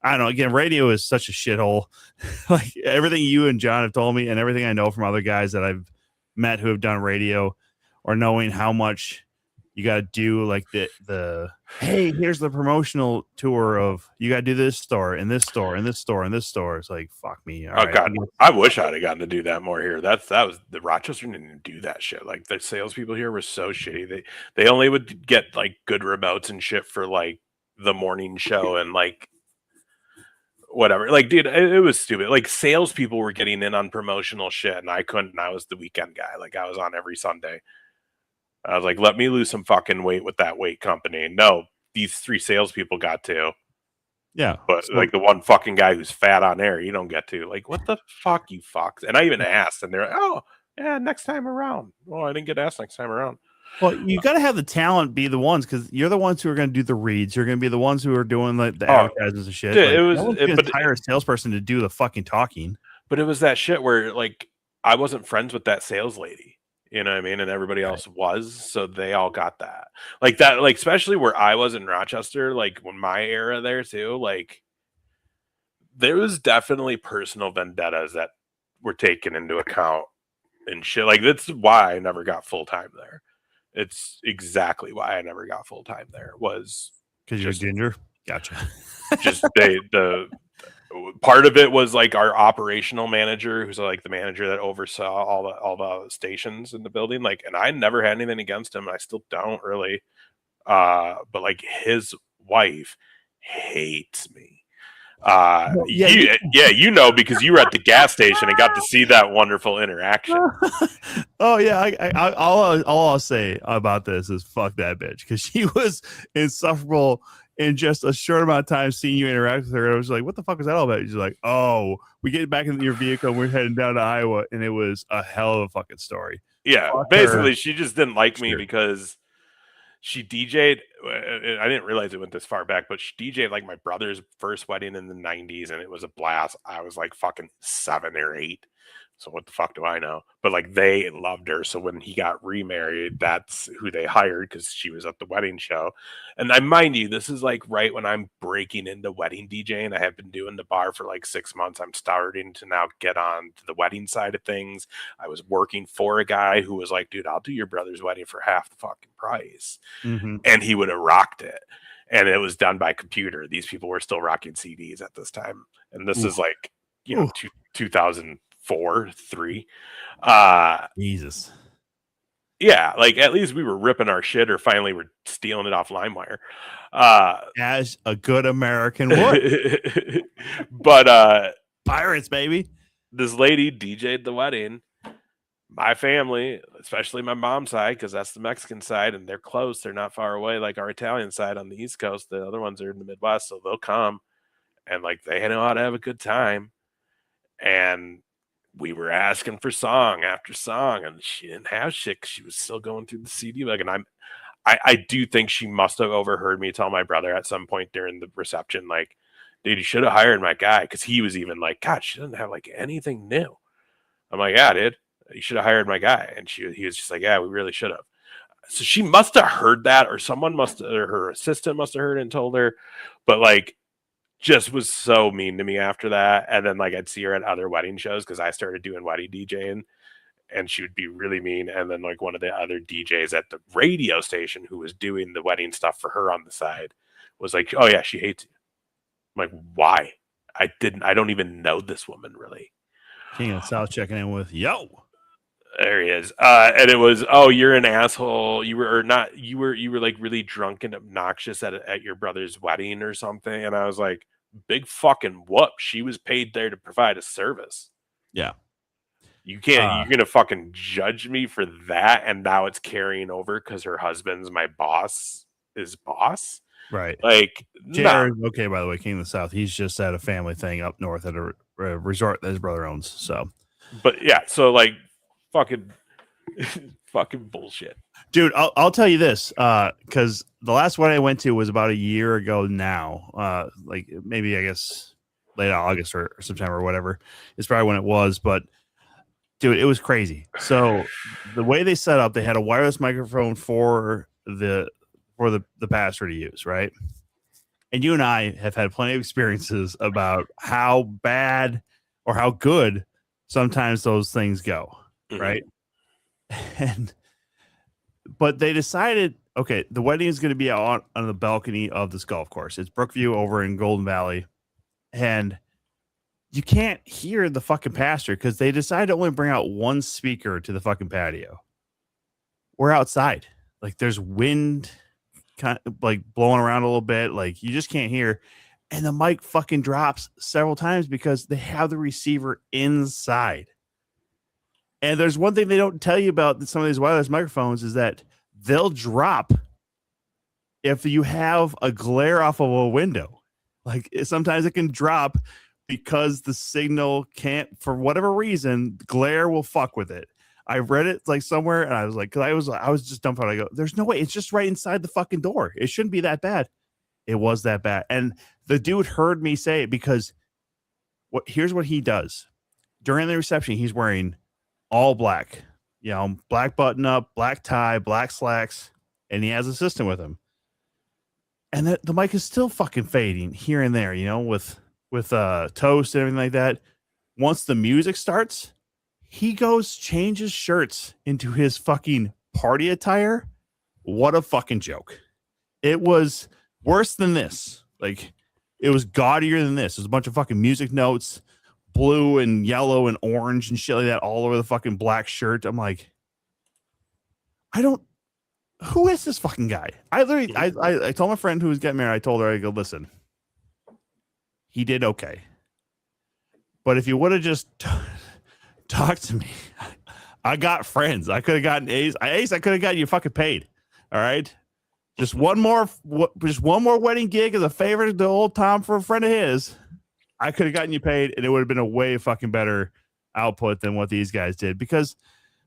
Speaker 2: I don't know, again, radio is such a shithole. Like, everything you and John have told me and everything I know from other guys that I've met who have done radio, or knowing how much you got to do, like the hey, here's the promotional tour of, you got to do this store and this store and this store and this store. It's like, fuck me. All right.
Speaker 3: God, I wish I'd have gotten to do that more here. That was the Rochester didn't do that shit. Like, the salespeople here were so shitty. They only would get like good remotes and shit for like the morning show and like whatever. Like, dude, it was stupid. Like, salespeople were getting in on promotional shit, and I couldn't. I was the weekend guy. Like, I was on every Sunday. I was like, let me lose some fucking weight with that weight company. No, these 3 salespeople got to.
Speaker 2: Yeah.
Speaker 3: But like the one fucking guy who's fat on air, you don't get to. Like, what the fuck, you fucks? And I even asked, and they're like, oh, yeah, next time around. Well, I didn't get asked next time around.
Speaker 2: Well, you got to have the talent be the ones, because you're the ones who are going to do the reads. You're going to be the ones who are doing like the advertisements and shit.
Speaker 3: Dude,
Speaker 2: like,
Speaker 3: it was,
Speaker 2: no one's gonna hire a salesperson to do the fucking talking.
Speaker 3: But it was that shit where, like, I wasn't friends with that sales lady. You know what I mean? And everybody else was, so they all got that. Like that, like especially where I was in Rochester, like when my era there too, like there was definitely personal vendettas that were taken into account and shit. Like that's why I never got full time there. It's exactly why I never got full time there was
Speaker 2: because you're ginger. Gotcha.
Speaker 3: just the part of it was like our operational manager, who's like the manager that oversaw all the stations in the building. Like, and I never had anything against him. I still don't really. But like his wife hates me. You know, because you were at the gas station and got to see that wonderful interaction.
Speaker 2: Oh yeah, all I'll say about this is fuck that bitch, because she was insufferable in just a short amount of time. Seeing you interact with her, I was like, what the fuck is that all about? She's like, oh, we get back in your vehicle and we're heading down to Iowa, and it was a hell of a fucking story.
Speaker 3: Yeah, fuck basically her. She just didn't like me because she DJ'd. I didn't realize it went this far back, but she DJ'd like my brother's first wedding in the 90s, and it was a blast. I was like fucking 7 or 8. So what the fuck do I know? But like they loved her. So when he got remarried, that's who they hired because she was at the wedding show. And I mind you, this is like right when I'm breaking into wedding DJing. I have been doing the bar for like 6 months. I'm starting to now get on to the wedding side of things. I was working for a guy who was like, dude, I'll do your brother's wedding for half the fucking price. Mm-hmm. And he would have rocked it. And it was done by computer. These people were still rocking CDs at this time. And this is like, 2004, 3.
Speaker 2: Jesus.
Speaker 3: Yeah, like at least we were ripping our shit, or finally we're stealing it off LimeWire.
Speaker 2: As a good American would.
Speaker 3: But
Speaker 2: pirates, baby.
Speaker 3: This lady DJ'd the wedding. My family, especially my mom's side, because that's the Mexican side, and they're close. They're not far away like our Italian side on the East Coast. The other ones are in the Midwest, so they'll come. And like they know how to have a good time. And we were asking for song after song, and she didn't have shit because she was still going through the CD. Like, and I do think she must have overheard me tell my brother at some point during the reception, like, dude, you should have hired my guy, because he was even like, God, she doesn't have like anything new. I'm like, yeah, dude, you should have hired my guy. And he was just like, yeah, we really should have. So she must have heard that, or someone or her assistant must have heard it and told her. But like, just was so mean to me after that. And then like I'd see her at other wedding shows because I started doing wedding DJing, and she would be really mean. And then like one of the other DJs at the radio station who was doing the wedding stuff for her on the side was like, oh yeah, she hates you. I'm like, why? I don't even know this woman really.
Speaker 2: King of the South checking in with yo.
Speaker 3: There he is. And it was, oh, you're an asshole. You were like really drunk and obnoxious at your brother's wedding or something. And I was like, big fucking whoop. She was paid there to provide a service.
Speaker 2: Yeah.
Speaker 3: You can't, you're going to fucking judge me for that. And now it's carrying over because her husband's my boss, is boss.
Speaker 2: Right.
Speaker 3: Like,
Speaker 2: JR, okay, by the way, King of the South, he's just at a family thing up north at a resort that his brother owns. So,
Speaker 3: but yeah, so like, fucking bullshit, dude.
Speaker 2: I'll tell you this, because the last one I went to was about a year ago now, like maybe I guess late August or September or whatever is probably when it was. But dude, it was crazy. So the way they set up, they had a wireless microphone for the pastor to use, right? And you and I have had plenty of experiences about how bad or how good sometimes those things go. Right. But they decided, okay, the wedding is going to be out on the balcony of this golf course. It's Brookview over in Golden Valley. And you can't hear the fucking pastor because they decided to only bring out one speaker to the fucking patio. We're outside. Like there's wind kind of like blowing around a little bit. Like you just can't hear. And the mic fucking drops several times because they have the receiver inside. And there's one thing they don't tell you about some of these wireless microphones is that they'll drop if you have a glare off of a window. Like sometimes it can drop because the signal can't, for whatever reason, glare will fuck with it. I read it like somewhere and I was like, cause I was just dumbfounded. I go, there's no way. It's just right inside the fucking door. It shouldn't be that bad. It was that bad. And the dude heard me say it because here's what he does during the reception. He's wearing all black, black button up, black tie, black slacks, and he has an assistant with him. And the mic is still fucking fading here and there, with toast and everything like that. Once the music starts, he goes changes shirts into his fucking party attire. What a fucking joke. It was worse than this. Like, it was gaudier than this. There's a bunch of fucking music notes, blue and yellow and orange and shit like that all over the fucking black shirt. I'm like, who is this fucking guy? I told my friend who was getting married, I told her, I go, listen, he did okay. But if you would have just talked to me, I got friends. I could have gotten Ace. I could have gotten you fucking paid. All right. Just one more wedding gig as a favor to old Tom for a friend of his. I could have gotten you paid, and it would have been a way fucking better output than what these guys did. Because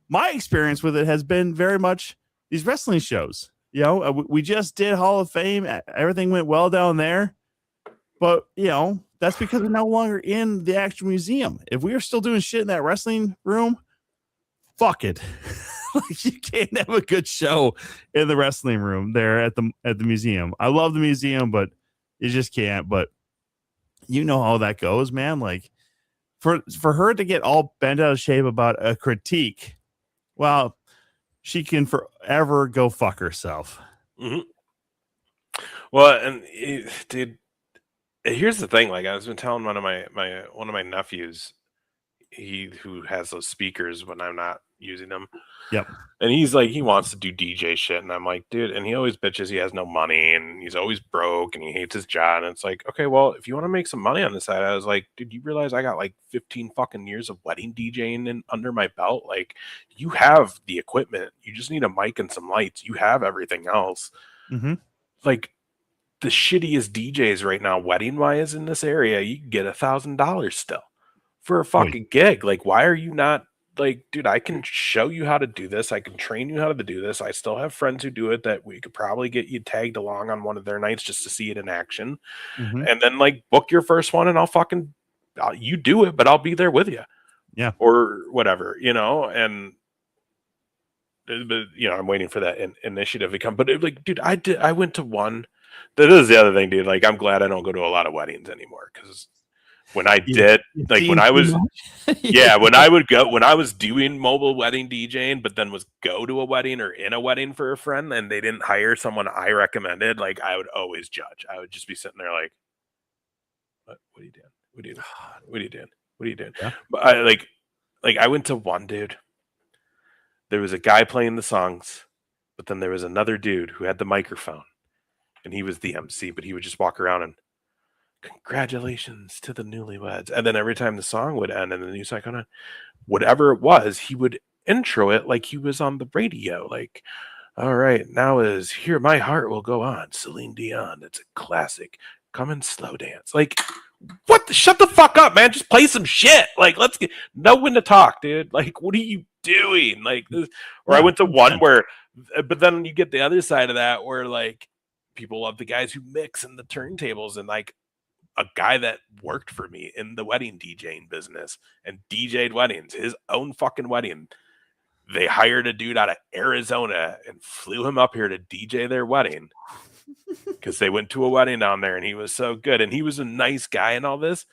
Speaker 2: my experience with it has been very much these wrestling shows. We just did Hall of Fame. Everything went well down there. But, that's because we're no longer in the actual museum. If we were still doing shit in that wrestling room, fuck it. Like, you can't have a good show in the wrestling room there at the museum. I love the museum, but you just can't. But you know how that goes, man. Like, for her to get all bent out of shape about a critique, well, she can forever go fuck herself.
Speaker 3: Mm-hmm. Well, and dude, here's the thing. Like, I was been telling one of my nephews, who has those speakers when I'm not using them.
Speaker 2: Yep.
Speaker 3: And he's like, he wants to do DJ shit, and I'm like, dude. And he always bitches he has no money, and he's always broke, and he hates his job. And it's like, okay, well, if you want to make some money on the side, I was like, dude, you realize I got like 15 fucking years of wedding DJing under my belt. Like, you have the equipment. You just need a mic and some lights. You have everything else.
Speaker 2: Mm-hmm.
Speaker 3: Like, the shittiest DJs right now, wedding wise, in this area, you can get $1,000 still for a fucking gig. Like, why are you not like, dude, I can show you how to do this. I can train you how to do this. I still have friends who do it that we could probably get you tagged along on one of their nights just to see it in action.
Speaker 2: Mm-hmm.
Speaker 3: And then like book your first one and you do it, but I'll be there with you.
Speaker 2: Yeah.
Speaker 3: Or whatever, and I'm waiting for that initiative to come. But like, dude, I went to one. That is the other thing, dude. Like, I'm glad I don't go to a lot of weddings anymore, because when I did, like when I was, when I was doing mobile wedding DJing, but then was go to a wedding or in a wedding for a friend, and they didn't hire someone I recommended, like, I would always judge. I would just be sitting there like, what are you doing? What are you doing? What are you doing? What are you doing?
Speaker 2: Yeah.
Speaker 3: But I went to one, dude. There was a guy playing the songs, but then there was another dude who had the microphone, and he was the MC, but he would just walk around and, congratulations to the newlyweds. And then every time the song would end and the new song on, whatever it was, he would intro it like he was on the radio. Like, all right, now is Here My Heart Will Go On, Celine Dion. It's a classic. Come and slow dance. Like, shut the fuck up, man. Just play some shit. Like, know when to talk, dude. Like, what are you doing? Like, or I went to one where, but then you get the other side of that where like people love the guys who mix in the turntables, and like a guy that worked for me in the wedding DJing business and DJ'd weddings, his own fucking wedding. They hired a dude out of Arizona and flew him up here to DJ their wedding because they went to a wedding down there, and he was so good. And he was a nice guy and all this.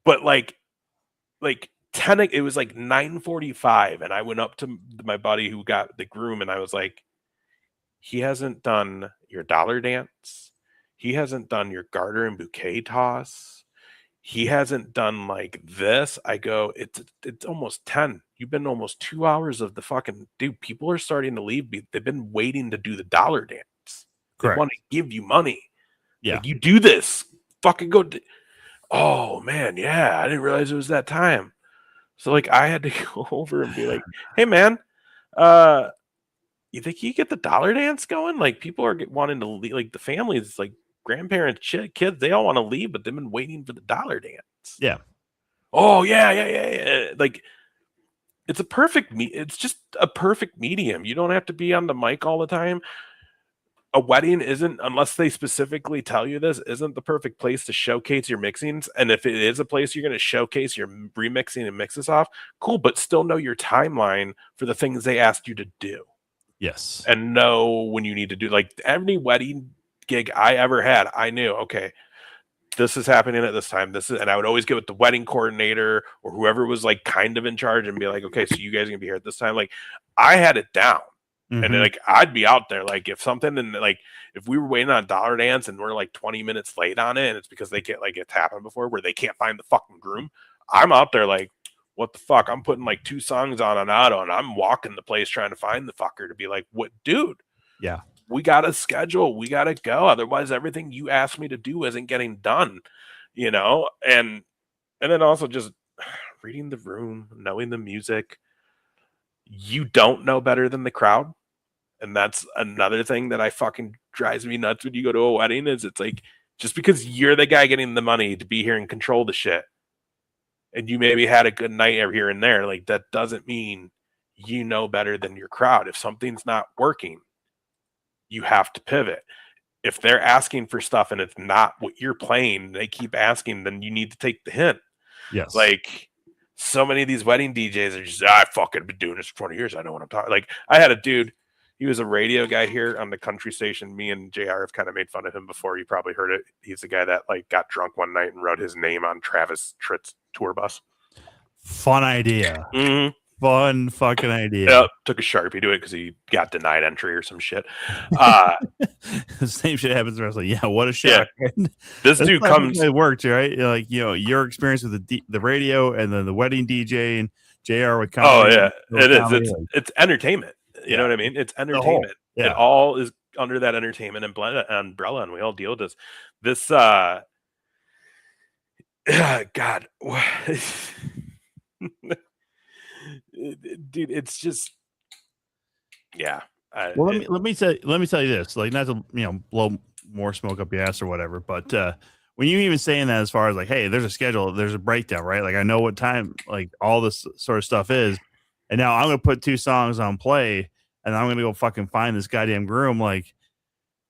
Speaker 3: But like 10, it was like 9:45, and I went up to my buddy who got the groom, and I was like, he hasn't done your dollar dance. He hasn't done your garter and bouquet toss. He hasn't done like this. I go, it's almost 10. You've been almost 2 hours of the fucking, dude, people are starting to leave. They've been waiting to do the dollar dance. They want to give you money.
Speaker 2: Yeah.
Speaker 3: Like, you do this. Fucking go. Oh, man. Yeah. I didn't realize it was that time. So like, I had to go over and be like, hey, man, you think you get the dollar dance going? Like, people are wanting to leave, like the families, like grandparents, kids, they all want to leave, but they've been waiting for the dollar dance.
Speaker 2: Yeah.
Speaker 3: Oh yeah. Like, it's it's just a perfect medium. You don't have to be on the mic all the time. a wedding isn't, unless they specifically tell you this, isn't the perfect place to showcase your mixings. And if it is a place you're going to showcase your remixing and mixes off, cool, but still know your timeline for the things they asked you to do.
Speaker 2: Yes.
Speaker 3: And know when you need to do, like, every wedding gig I ever had, I knew, okay, this is happening at this time. And I would always get with the wedding coordinator or whoever was like kind of in charge and be like, okay, so you guys are gonna be here at this time. Like, I had it down. And then, like, I'd be out there, like, if something, and like, if we were waiting on Dollar Dance and we're like 20 minutes late on it, and it's because they get, like, it's happened before where they can't find the fucking groom, I'm out there like, what the fuck? I'm putting like 2 songs on auto, and I'm walking the place trying to find the fucker to be like, what, dude?
Speaker 2: Yeah.
Speaker 3: We got to schedule. We got to go. Otherwise, everything you asked me to do isn't getting done, you know? And then also just reading the room, knowing the music. You don't know better than the crowd. And that's another thing that I fucking drives me nuts when you go to a wedding is it's like, just because you're the guy getting the money to be here and control the shit, and you maybe had a good night here and there, like, that doesn't mean you know better than your crowd. If something's not working, you have to pivot. If they're asking for stuff and it's not what you're playing, they keep asking, then you need to take the hint.
Speaker 2: Yes.
Speaker 3: Like, so many of these wedding DJs are just, I fucking been doing this for 20 years. I know what I'm talking. Like, I had a dude, he was a radio guy here on the country station. Me and JR have kind of made fun of him before. You probably heard it. He's the guy that, like, got drunk one night and wrote his name on Travis Tritt's tour bus.
Speaker 2: Fun idea.
Speaker 3: Mm-hmm.
Speaker 2: Fun fucking idea.
Speaker 3: Yep. Took a Sharpie to it because he got denied entry or some shit.
Speaker 2: The same shit happens to wrestling. Yeah, what a shock.
Speaker 3: Yeah. This dude comes.
Speaker 2: It worked, right? Like, you know, your experience with the radio and then the wedding DJ and JR with comedy.
Speaker 3: Oh, yeah. It is. It's entertainment. You know what I mean? It's entertainment. It all is under that entertainment umbrella, and we all deal with this. God. Dude, it's just, yeah.
Speaker 2: Well, let me tell you this, like, not to, you know, blow more smoke up your ass or whatever, but when you even saying that, as far as like, hey, there's a schedule, there's a breakdown, right? Like, I know what time, like, all this sort of stuff is, and now I'm gonna put 2 songs on play, and I'm gonna go fucking find this goddamn groom. Like,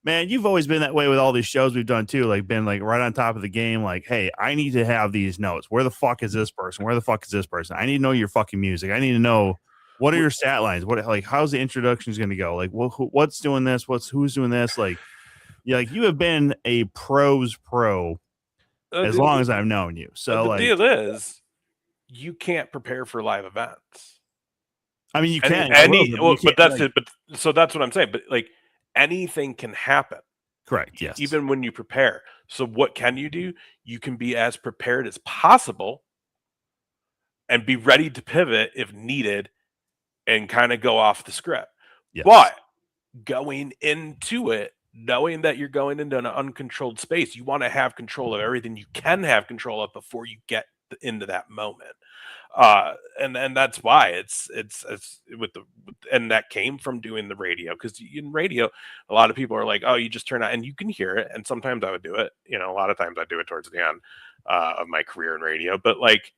Speaker 2: man, you've always been that way with all these shows we've done too. Like, been like right on top of the game. Like, hey, I need to have these notes. Where the fuck is this person? Where the fuck is this person? I need to know your fucking music. I need to know, what are your stat lines? What, like, how's the introductions going to go? Like, what's doing this? Who's doing this? Like, yeah, like, you have been a pro's pro as long as I've known you. So,
Speaker 3: the
Speaker 2: like,
Speaker 3: deal is, you can't prepare for live events.
Speaker 2: I mean, you can,
Speaker 3: but that's it. But so that's what I'm saying. But like, anything can happen.
Speaker 2: Correct. Yes.
Speaker 3: Even when you prepare. So what can you do? You can be as prepared as possible and be ready to pivot if needed and kind of go off the script. Yes. But going into it, knowing that you're going into an uncontrolled space, you want to have control of everything you can have control of before you get into that moment. And that's why it's and that came from doing the radio, because in radio, a lot of people are like, oh, you just turn on and you can hear it. And sometimes I would do it, you know, a lot of times I do it towards the end of my career in radio. But like,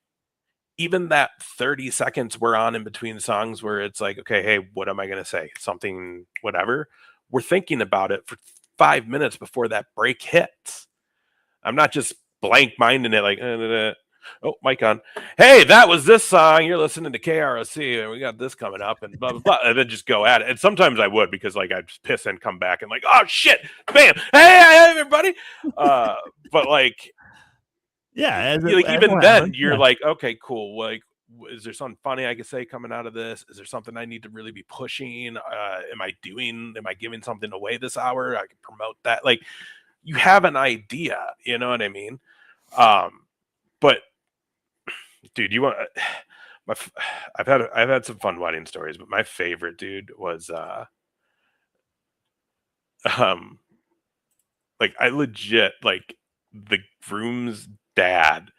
Speaker 3: even that 30 seconds we're on in between songs where it's like, okay, hey, what am I going to say? Something, whatever. We're thinking about it for 5 minutes before that break hits. I'm not just blank minding it like, oh, mic on. Hey, that was this song. You're listening to KROC, and we got this coming up, and blah, blah, blah. And then just go at it. And sometimes I would, because like I'd just piss and come back and like, oh, shit, bam. Hey, everybody. But like, yeah, even then, you're like, okay, cool. Like, is there something funny I could say coming out of this? Is there something I need to really be pushing? Am I giving something away this hour? I can promote that. Like, you have an idea, you know what I mean? But dude, I've had some fun wedding stories, but my favorite, dude, was like, I legit, like, the groom's dad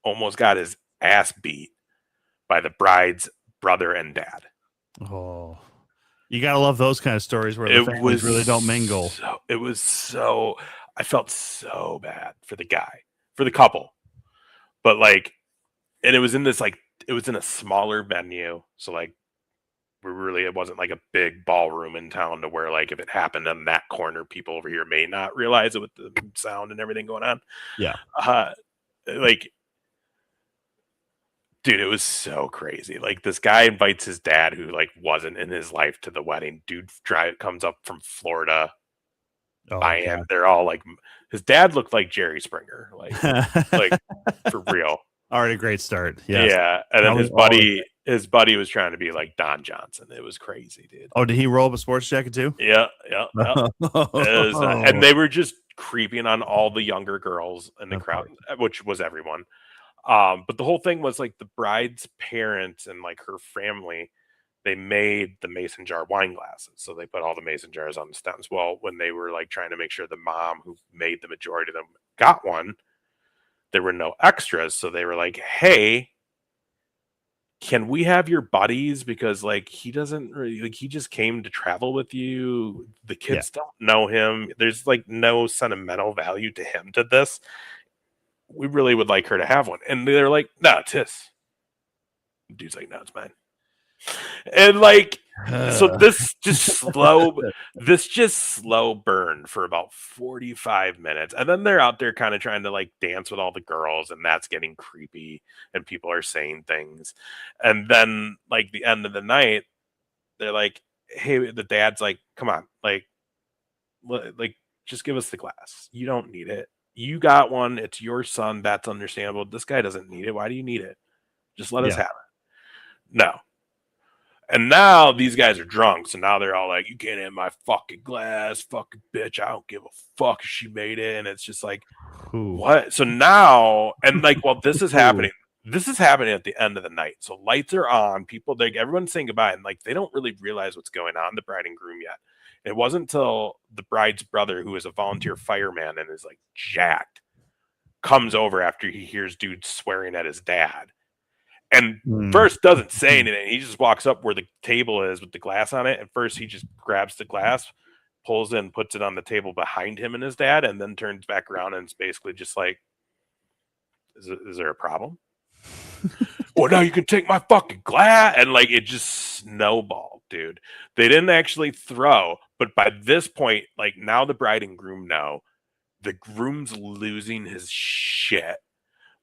Speaker 3: almost got his ass beat by the bride's brother and dad. Oh,
Speaker 2: you gotta love those kind of stories where the families really don't mingle.
Speaker 3: I felt so bad for the couple, but like, and it was in a smaller venue, so like, it wasn't like a big ballroom in town to where like if it happened in that corner, people over here may not realize it with the sound and everything going on.
Speaker 2: Yeah.
Speaker 3: Like, dude, it was so crazy. Like this guy invites his dad, who like wasn't in his life, to the wedding. Dude comes up from Florida. Miami. They're all like, his dad looked like Jerry Springer, like for real.
Speaker 2: Already a great start. Yes.
Speaker 3: Yeah, and then his buddy was trying to be like Don Johnson. It was crazy, dude.
Speaker 2: Oh, did he roll up a sports jacket too?
Speaker 3: Yeah. And they were just creeping on all the younger girls in the crowd, which was everyone. But the whole thing was like the bride's parents and like her family, they made the mason jar wine glasses. So they put all the mason jars on the stems. Well, when they were like trying to make sure the mom who made the majority of them got one, there were no extras. So they were like, hey, can we have your buddies? Because like he doesn't really, like, he just came to travel with you. The kids don't know him. There's like no sentimental value to him to this. We really would like her to have one. And they're like, no, it's his. Dude's like, no, it's mine. And like, so this just slow burn for about 45 minutes. And then they're out there kind of trying to like dance with all the girls, and that's getting creepy, and people are saying things. And then like the end of the night, they're like, hey, the dad's like, come on, like just give us the glass. You don't need it. You got one. It's your son. That's understandable. This guy doesn't need it. Why do you need it? Just let us have it. No. And now these guys are drunk. So now they're all like, you can't have my fucking glass. Fucking bitch. I don't give a fuck if she made it. And it's just like, what? So now, and like, well, this is happening. This is happening at the end of the night. So lights are on. People, like, everyone's saying goodbye. And like, they don't really realize what's going on, the bride and groom, yet. It wasn't until the bride's brother, who is a volunteer fireman and is like jacked, comes over after he hears dudes swearing at his dad. And first doesn't say anything. He just walks up where the table is with the glass on it. And first he just grabs the glass, pulls it, and puts it on the table behind him and his dad, and then turns back around and it's basically just like, is there a problem? Well, now you can take my fucking glass. And like, it just snowballed, dude. They didn't actually throw, but by this point, like, now the bride and groom know. The groom's losing his shit.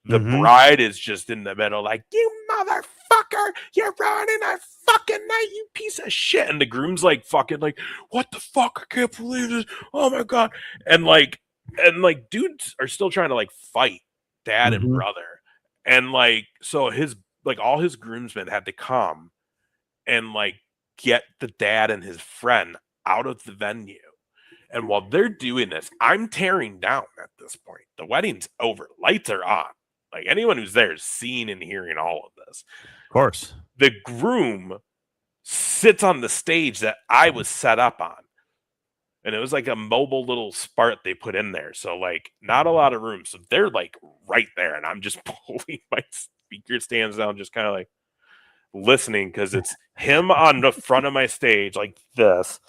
Speaker 3: The bride is just in the middle, like, you motherfucker, you're ruining our fucking night, you piece of shit. And the groom's like, fucking, like, what the fuck? I can't believe this. Oh my god. And like dudes are still trying to like fight dad and brother. And like, so all his groomsmen had to come and like get the dad and his friend out of the venue. And while they're doing this, I'm tearing down at this point. The wedding's over. Lights are on. Like, anyone who's there is seeing and hearing all of this.
Speaker 2: Of course.
Speaker 3: The groom sits on the stage that I was set up on. And it was like a mobile little spart they put in there. So, like, not a lot of room. So they're, like, right there. And I'm just pulling my speaker stands down, just kind of, like, listening. Because it's him on the front of my stage, like this.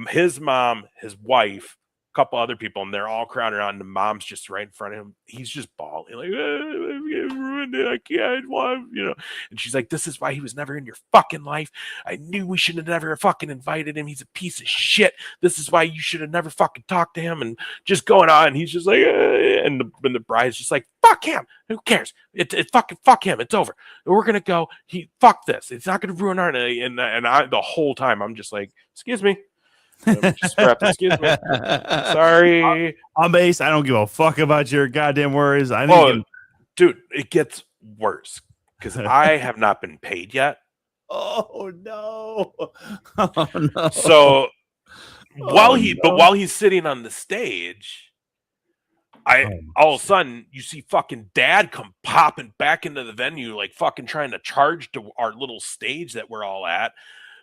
Speaker 3: His mom, his wife, a couple other people, and they're all crowded around. The mom's just right in front of him. He's just bawling, like, I ruined it. I can't, you know. And she's like, this is why he was never in your fucking life. I knew we should have never fucking invited him. He's a piece of shit. This is why you should have never fucking talked to him. And just going on. And he's just like, and the bride's just like, fuck him. Who cares? It's fucking fuck him. It's over. We're gonna go. Fuck this. It's not gonna ruin our night. And I the whole time I'm just like, excuse me. Just excuse me. Sorry.
Speaker 2: I'm Ace. I don't give a fuck about your goddamn worries.
Speaker 3: Dude, it gets worse because I have not been paid yet.
Speaker 2: Oh no. Oh no.
Speaker 3: So while he's sitting on the stage, all of a sudden you see fucking dad come popping back into the venue, like fucking trying to charge to our little stage that we're all at.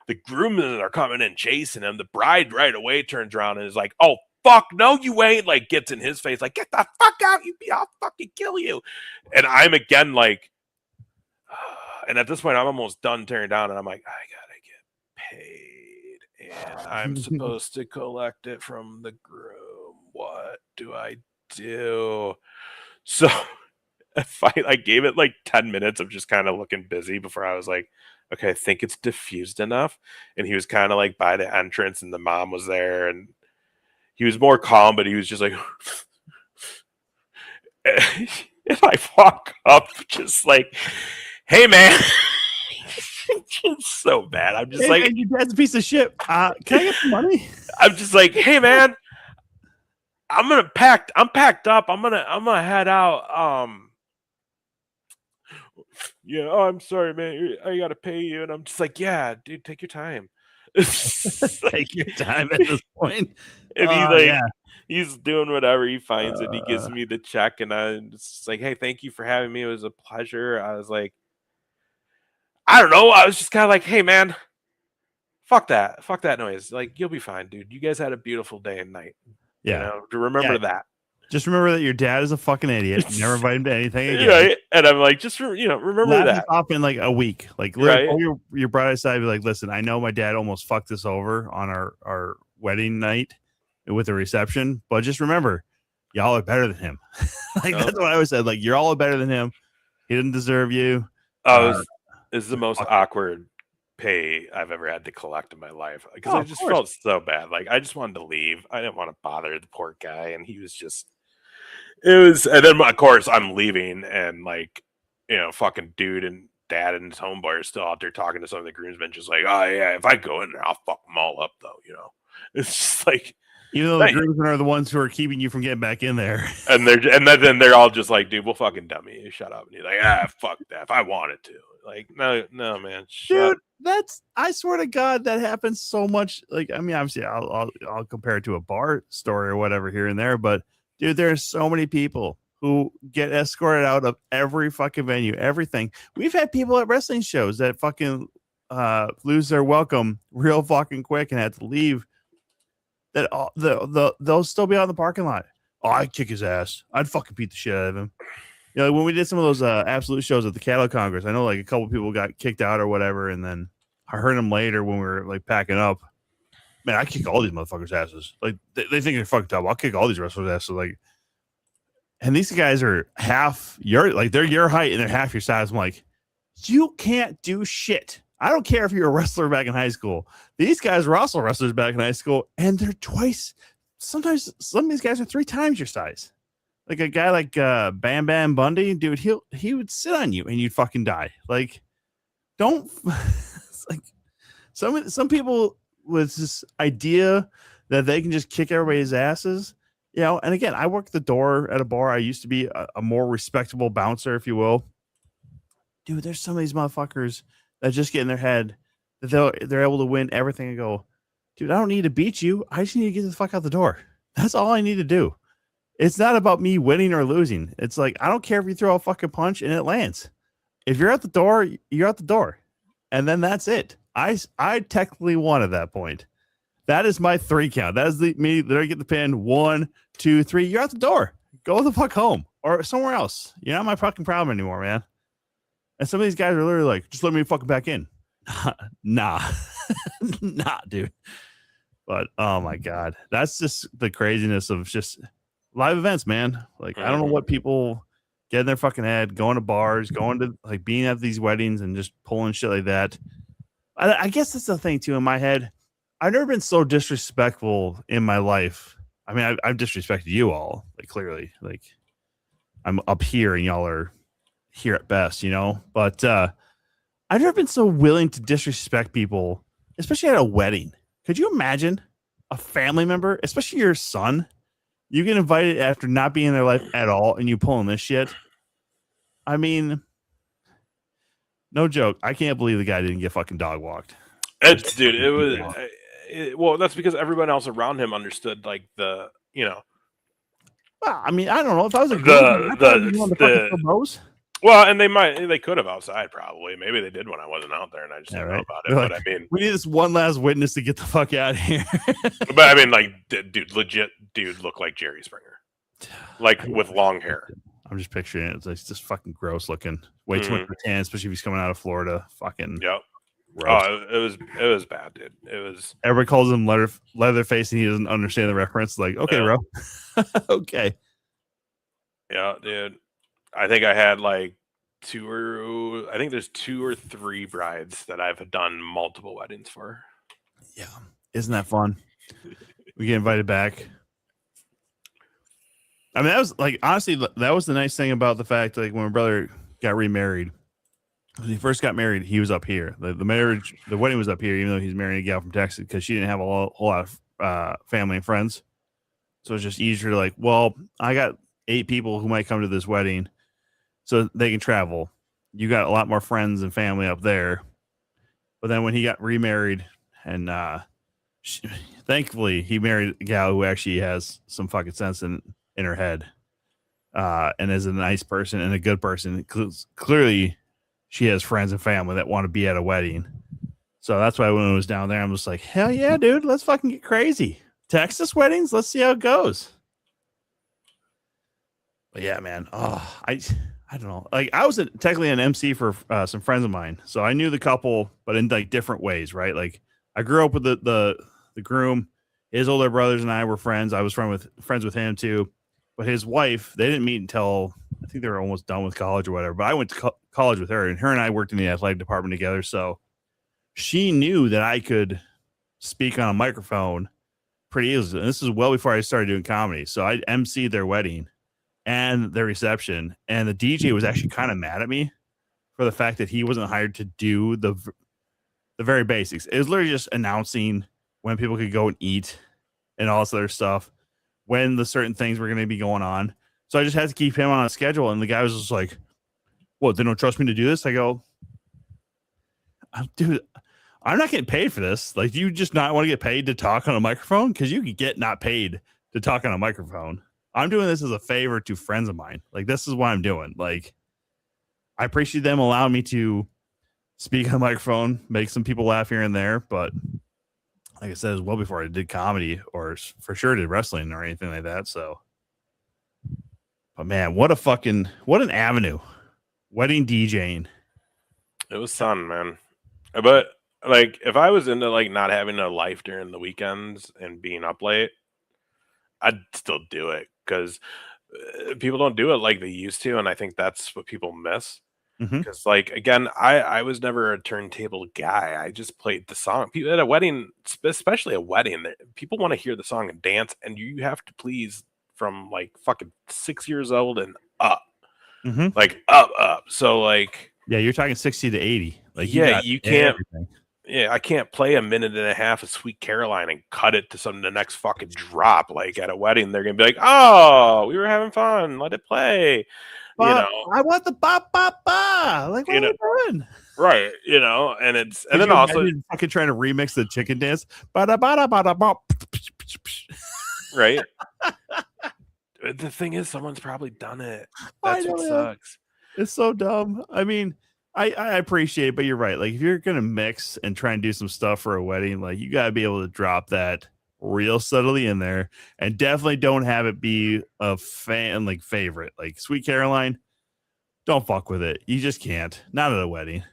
Speaker 3: The groomsmen are coming in chasing him. The bride right away turns around and is like, oh, fuck, no, you ain't. Like, gets in his face, like, get the fuck out. I'll fucking kill you. And I'm again like, and at this point, I'm almost done tearing down. And I'm like, I gotta get paid. And I'm supposed to collect it from the groom. What do I do? So I gave it like 10 minutes of just kind of looking busy before I was like, okay, I think it's diffused enough. And he was kind of like by the entrance, and the mom was there, and he was more calm, but he was just like, and I walk up just like, hey man. It's so bad. I'm just like,
Speaker 2: your dad's a piece of shit. Can I get some money?
Speaker 3: I'm just like, hey man, I'm packed up. I'm gonna head out. Yeah, oh, I'm sorry, man. I gotta pay you. And I'm just like, yeah, dude, take your time.
Speaker 2: Take your time at this point.
Speaker 3: And he's
Speaker 2: Oh,
Speaker 3: like,
Speaker 2: yeah.
Speaker 3: he's doing whatever he finds, and he gives me the check, and I'm just like, hey, thank you for having me. It was a pleasure. I was like, I don't know. I was just kind of like, hey, man, fuck that noise. Like, you'll be fine, dude. You guys had a beautiful day and night.
Speaker 2: Yeah.
Speaker 3: You know, to remember that.
Speaker 2: Just remember that your dad is a fucking idiot. Never invite him to anything again.
Speaker 3: Right? And I'm like, just remember
Speaker 2: Laugh
Speaker 3: that.
Speaker 2: off in like a week. Like,
Speaker 3: Right?
Speaker 2: your bride side, be like, listen, I know my dad almost fucked us over on our wedding night with the reception, but just remember, y'all are better than him. Like, that's what I always said. Like, you're all better than him. He didn't deserve you.
Speaker 3: It's the most awkward pay I've ever had to collect in my life, because I just felt so bad. Like, I just wanted to leave. I didn't want to bother the poor guy, and he was just. And then of course I'm leaving, and like, fucking dude and dad and his homeboy are still out there talking to some of the groomsmen, just like, oh yeah, if I go in there, I'll fuck them all up though. It's just like,
Speaker 2: even though the groomsmen are the ones who are keeping you from getting back in there,
Speaker 3: and then they're all just like, dude, we'll fucking dummy you, shut up. And he's like, fuck that. If I wanted to, like, no, man,
Speaker 2: dude. I swear to God, that happens so much. Like, I mean, obviously, I'll compare it to a bar story or whatever here and there, but. Dude, there's so many people who get escorted out of every fucking venue, everything. We've had people at wrestling shows that fucking lose their welcome real fucking quick and had to leave. That they'll still be out in the parking lot. Oh, I'd kick his ass. I'd fucking beat the shit out of him. When we did some of those absolute shows at the Cattle Congress, I know like a couple people got kicked out or whatever, and then I heard them later when we were like packing up. Man, I kick all these motherfuckers' asses. Like, they think they're fucked up. I'll kick all these wrestlers' asses. Like, and these guys are they're your height and they're half your size. I'm like, you can't do shit. I don't care if you're a wrestler back in high school. These guys were also wrestlers back in high school, and they're twice. Sometimes some of these guys are 3 times your size. Like a guy like Bam Bam Bundy, dude, he would sit on you and you'd fucking die. Like, don't. It's like some people. With this idea that they can just kick everybody's asses, and again, I work the door at a bar. I used to be a more respectable bouncer, if you will. Dude, there's some of these motherfuckers that just get in their head that they're able to win everything and go, dude, I don't need to beat you. I just need to get the fuck out the door. That's all I need to do. It's not about me winning or losing. It's like, I don't care if you throw a fucking punch and it lands. If you're at the door, you're at the door. And then that's it. I technically won at that point. That is my 3 count. That is me. There I get the pin. 1, 2, 3. You're out the door. Go the fuck home or somewhere else. You're not my fucking problem anymore, man. And some of these guys are literally like, just let me fucking back in. Nah, nah, dude. But oh my God, that's just the craziness of just live events, man. Like, I don't know what people get in their fucking head, going to bars, going to like being at these weddings and just pulling shit like that. I guess that's the thing too in my head. I've never been so disrespectful in my life. I mean, I've disrespected you all, like, clearly. Like, I'm up here and y'all are here at best, But I've never been so willing to disrespect people, especially at a wedding. Could you imagine a family member, especially your son, you get invited after not being in their life at all and you pulling this shit? I mean, no joke. I can't believe the guy didn't get fucking dog walked.
Speaker 3: Dude, it was well, that's because everyone else around him understood, like, the.
Speaker 2: Well, I mean, I don't know if I was a the
Speaker 3: well, and they could have outside probably. Maybe they did when I wasn't out there, and I just didn't know about it.
Speaker 2: Like,
Speaker 3: but I mean,
Speaker 2: we need this one last witness to get the fuck out of here.
Speaker 3: But I mean, like, dude looked like Jerry Springer, like with long hair.
Speaker 2: I'm just picturing it. It's like just fucking gross looking. Way too much tan, especially if he's coming out of Florida. Fucking.
Speaker 3: Yep.
Speaker 2: Gross.
Speaker 3: Oh, it was bad, dude. It was.
Speaker 2: Everybody calls him Leatherface, and he doesn't understand the reference. Like, okay, bro. Okay.
Speaker 3: Yeah, dude. I think I had like there's 2 or 3 brides that I've done multiple weddings for.
Speaker 2: Yeah. Isn't that fun? We get invited back. I mean, that was like, honestly, that was the nice thing about the fact, like, when my brother got remarried, when he first got married, he was up here. The wedding was up here, even though he's marrying a gal from Texas, because she didn't have a whole lot of family and friends. So it's just easier to, like, well, I got 8 people who might come to this wedding, so they can travel. You got a lot more friends and family up there. But then when he got remarried, and thankfully he married a gal who actually has some fucking sense in her head, and is a nice person and a good person. Clearly, she has friends and family that want to be at a wedding. So that's why when it was down there, I'm just like, hell yeah, dude, let's fucking get crazy. Texas weddings, let's see how it goes. But yeah, man. Oh, I don't know. Like, I was technically an MC for some friends of mine, so I knew the couple, but in like different ways, right? Like, I grew up with the groom. His older brothers and I were friends. I was friends with him too. But his wife, they didn't meet until I think they were almost done with college or whatever. But I went to college with her, and I worked in the athletic department together. So she knew that I could speak on a microphone pretty easily. And this is well before I started doing comedy. So I emceed their wedding and their reception. And the DJ was actually kind of mad at me for the fact that he wasn't hired to do the very basics. It was literally just announcing when people could go and eat and all this other stuff, when the certain things were going to be going on. So I just had to keep him on a schedule. And the guy was just like, what, they don't trust me to do this? I go, dude, I'm not getting paid for this. Like, do you just not want to get paid to talk on a microphone? Because you could get not paid to talk on a microphone. I'm doing this as a favor to friends of mine. Like, this is what I'm doing. Like, I appreciate them allowing me to speak on a microphone, make some people laugh here and there. But like I said, it was well before I did comedy or for sure did wrestling or anything like that. So, but man, what an avenue. Wedding DJing.
Speaker 3: It was fun, man. But like, if I was into like not having a life during the weekends and being up late, I'd still do it, because people don't do it like they used to. And I think that's what people miss. Because like, again, I was never a turntable guy. I just played the song. People at a wedding, especially a wedding, people want to hear the song and dance, and you have to please from like fucking 6 years old and up. Like up. So like,
Speaker 2: yeah, you're talking 60 to 80. Like,
Speaker 3: you can't. Everything. Yeah, I can't play a minute and a half of Sweet Caroline and cut it to the next fucking drop. Like, at a wedding, they're gonna be like, "Oh, we were having fun. Let it play."
Speaker 2: Bop, I want the bop bop ba. Like, what are you doing?
Speaker 3: Right, and it's, and then also
Speaker 2: fucking trying to remix the chicken dance. Bada bada bada bop.
Speaker 3: Right. The thing is, someone's probably done it. That's what sucks.
Speaker 2: It's so dumb. I mean, I appreciate it, but you're right. Like, if you're gonna mix and try and do some stuff for a wedding, like, you gotta be able to drop that real subtly in there, and definitely don't have it be a fan like favorite. Like Sweet Caroline, don't fuck with it. You just can't. Not at a wedding.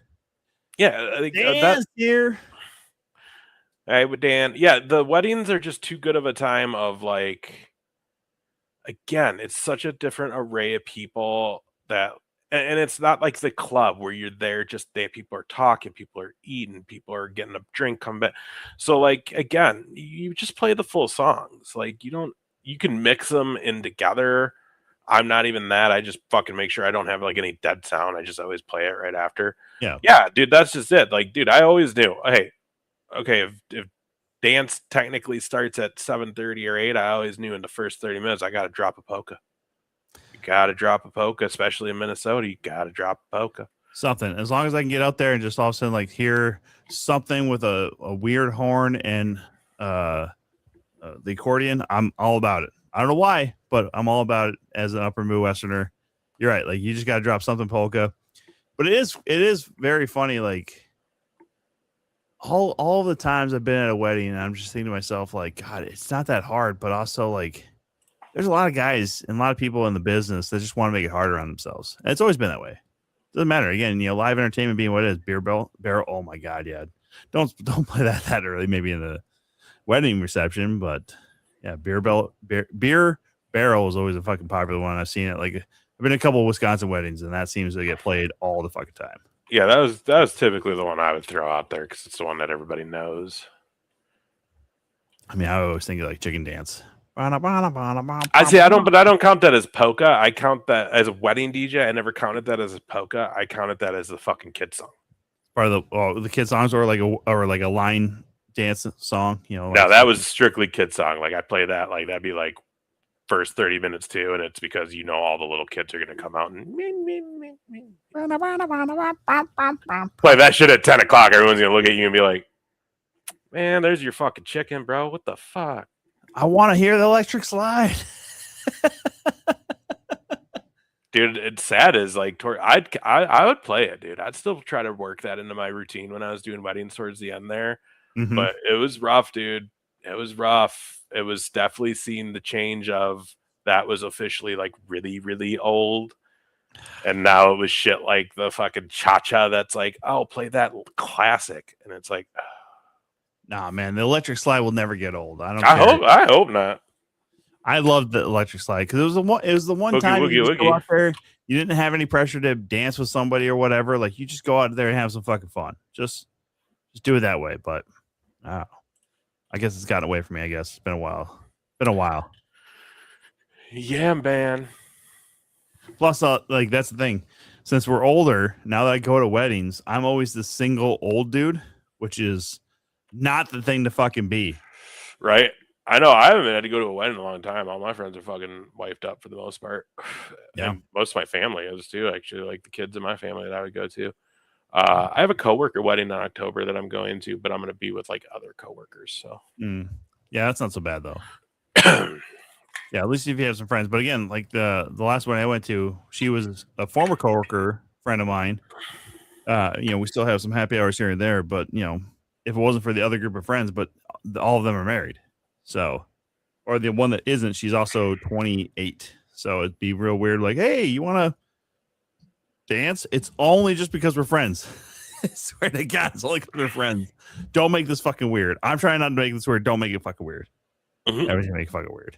Speaker 3: Yeah, I think
Speaker 2: that's here.
Speaker 3: Hey, Dan. Yeah, the weddings are just too good of a time of, like, again, it's such a different array of people that. And it's not like the club where you're there just there. People are talking, people are eating, people are getting a drink, come back. So, like, again, you just play the full songs. Like, you can mix them in together. I'm not even that. I just fucking make sure I don't have like any dead sound. I just always play it right after. Yeah, dude, that's just it. Like, dude, I always knew, hey, okay, if dance technically starts at 7:30 or 8, I always knew in the first 30 minutes I got to drop a polka. Got to drop a polka, especially in Minnesota. You got to drop a polka.
Speaker 2: Something. As long as I can get out there and just all of a sudden like hear something with a weird horn and the accordion, I'm all about it. I don't know why, but I'm all about it as an upper Midwesterner. You're right. Like, you just got to drop something polka. But it is very funny. Like, all the times I've been at a wedding, and I'm just thinking to myself, like, God, it's not that hard, but also like, there's a lot of guys and a lot of people in the business that just want to make it harder on themselves. And it's always been that way. Doesn't matter. Again, live entertainment being what it is, beer barrel. Oh my God, yeah. Don't play that early. Maybe in the wedding reception, but yeah, beer barrel is always a fucking popular one. I've seen it like I've been to a couple of Wisconsin weddings, and that seems to get played all the fucking time.
Speaker 3: Yeah, that was typically the one I would throw out there because it's the one that everybody knows.
Speaker 2: I mean, I always think of like Chicken Dance.
Speaker 3: I don't count that as polka. I count that as a wedding DJ. I never counted that as a polka. I counted that as a fucking kid song.
Speaker 2: Part of the kid songs, or like a line dance song. You know,
Speaker 3: no, that was strictly kid song. Like I play that, like that'd be like first 30 minutes too, and it's because you know all the little kids are gonna come out and play that shit at 10 o'clock. Everyone's gonna look at you and be like, "Man, there's your fucking chicken, bro. What the fuck?"
Speaker 2: I want to hear the electric slide.
Speaker 3: Dude, it's sad as like I would play it, dude. I'd still try to work that into my routine when I was doing weddings towards the end there.
Speaker 2: Mm-hmm.
Speaker 3: But it was rough, dude. It was rough. It was definitely seeing the change of that was officially like really, really old. And now it was shit like the fucking cha-cha that's like, oh, play that classic. And it's like,
Speaker 2: nah, man, the electric slide will never get old.
Speaker 3: I hope not.
Speaker 2: I loved the electric slide because it was the one time you just go out there, you didn't have any pressure to dance with somebody or whatever. Like you just go out there and have some fucking fun. Just do it that way. But I guess it's gotten away from me. I guess it's been a while.
Speaker 3: Yeah, man.
Speaker 2: Plus, like that's the thing. Since we're older now that I go to weddings, I'm always the single old dude, which is not the thing to fucking be.
Speaker 3: Right. I know. I haven't had to go to a wedding in a long time. All my friends are fucking wiped up for the most part.
Speaker 2: Yeah.
Speaker 3: And most of my family is too, actually, like the kids in my family that I would go to. I have a coworker wedding in October that I'm going to, but I'm going to be with like other coworkers. So
Speaker 2: yeah, that's not so bad though. Yeah, at least if you have some friends. But again, like the last one I went to, she was a former coworker friend of mine. We still have some happy hours here and there, but if it wasn't for the other group of friends, but all of them are married. So, or the one that isn't, she's also 28. So it'd be real weird. Like, hey, you want to dance? It's only just because we're friends. I swear to God, it's only because we're friends. Don't make this fucking weird. I'm trying not to make this weird. Don't make it fucking weird.
Speaker 3: Mm-hmm.
Speaker 2: Everything make it fucking weird.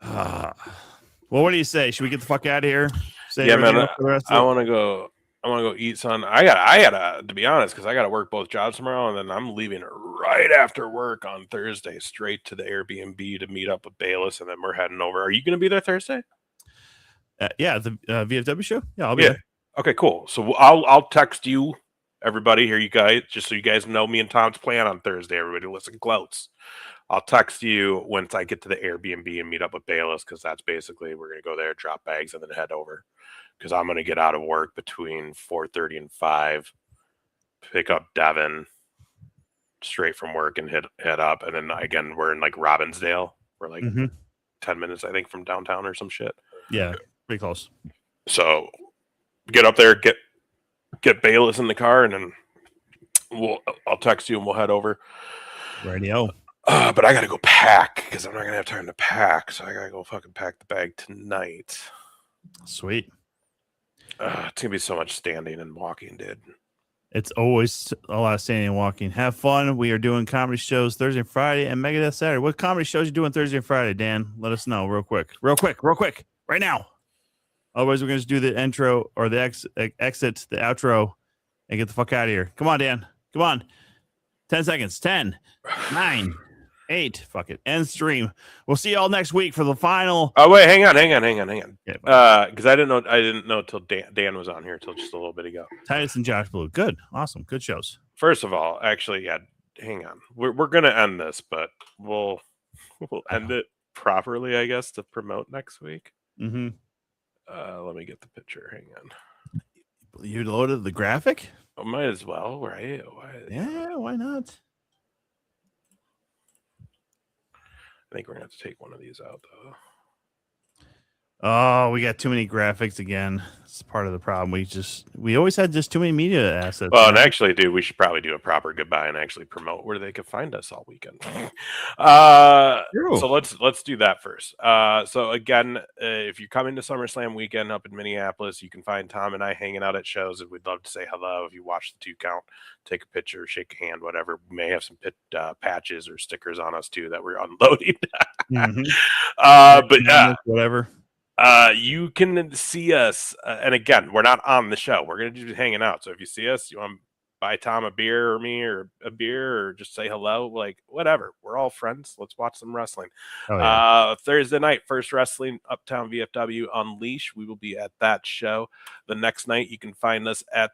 Speaker 2: Well, what do you say? Should we get the fuck out of here?
Speaker 3: Yeah, man. I want to go eat some. I gotta, to be honest, because I gotta work both jobs tomorrow, and then I'm leaving right after work on Thursday, straight to the Airbnb to meet up with Bayless, and then we're heading over. Are you gonna be there Thursday?
Speaker 2: Yeah, the VFW show. Yeah, I'll be there.
Speaker 3: Okay, cool. So I'll text you, everybody, here, you guys, just so you guys know me and Tom's plan on Thursday. Everybody, listen close. I'll text you once I get to the Airbnb and meet up with Bayless, because that's basically we're gonna go there, drop bags, and then head over. Because I'm going to get out of work between 4:30 and 5, pick up Devin straight from work and head up. And then, again, we're in, like, Robbinsdale. We're, like, 10 minutes, I think, from downtown or some shit.
Speaker 2: Yeah, pretty close.
Speaker 3: So, get up there, get Bayless in the car, and then I'll text you and we'll head over.
Speaker 2: Radio.
Speaker 3: But I got to go pack, because I'm not going to have time to pack. So, I got to go fucking pack the bag tonight.
Speaker 2: Sweet.
Speaker 3: It's gonna be so much standing and walking, dude.
Speaker 2: It's always a lot of standing and walking. Have fun. We are doing comedy shows Thursday and Friday and Megadeth Saturday. What comedy shows you doing Thursday and Friday, Dan? Let us know real quick, right now. Otherwise, we're gonna just do the intro or the exit, the outro, and get the fuck out of here. Come on, Dan. Come on. 10 seconds. 10, 9, 8. Fuck it. End stream. We'll see y'all next week for the final.
Speaker 3: Oh wait, hang on. Because I didn't know till Dan was on here till just a little bit ago.
Speaker 2: Titus and Josh Blue. Good. Awesome. Good shows.
Speaker 3: First of all, actually, yeah. Hang on. We're gonna end this, but we'll end it properly, I guess, to promote next week.
Speaker 2: Mm-hmm.
Speaker 3: Let me get the picture. Hang on.
Speaker 2: You loaded the graphic?
Speaker 3: Oh, might as well, right?
Speaker 2: Yeah. Why not?
Speaker 3: I think we're gonna have to take one of these out though.
Speaker 2: Oh, we got too many graphics again. It's part of the problem. We always had just too many media assets.
Speaker 3: Well, and actually, dude, we should probably do a proper goodbye and actually promote where they could find us all weekend. So let's do that first. So again, if you're coming to Summerslam weekend up in Minneapolis, you can find Tom and I hanging out at shows, and we'd love to say hello. If you watch the 2 count, take a picture, shake a hand, whatever. We may have some patches or stickers on us too that we're unloading.
Speaker 2: Mm-hmm.
Speaker 3: But yeah,
Speaker 2: whatever.
Speaker 3: You can see us, and again, we're not on the show. We're going to be hanging out. So if you see us, you want to buy Tom a beer or me or a beer or just say hello, like whatever. We're all friends. Let's watch some wrestling.
Speaker 2: Oh, yeah.
Speaker 3: Thursday night, First Wrestling, Uptown VFW Unleash. We will be at that show. The next night, you can find us at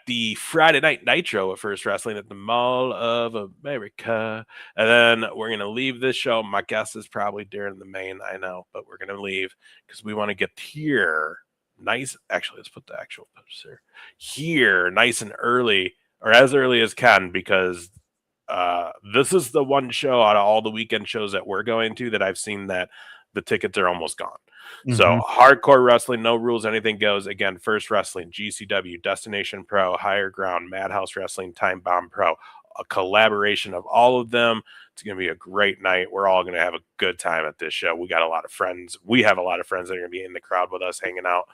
Speaker 3: the Friday Night Nitro at First Wrestling at the Mall of America. And then we're going to leave this show. My guess is probably during the main, I know, but we're going to leave because we want to get here nice. Actually, let's put the actual poster here nice and early, or as early as can, because this is the one show out of all the weekend shows that we're going to that I've seen that the tickets are almost gone. So hardcore wrestling, no rules, anything goes. Again, First Wrestling, GCW, Destination Pro, Higher Ground, Madhouse Wrestling, Time Bomb Pro, a collaboration of all of them. It's going to be a great night. We're all going to have a good time at this show. We got a lot of friends. We have a lot of friends that are going to be in the crowd with us hanging out.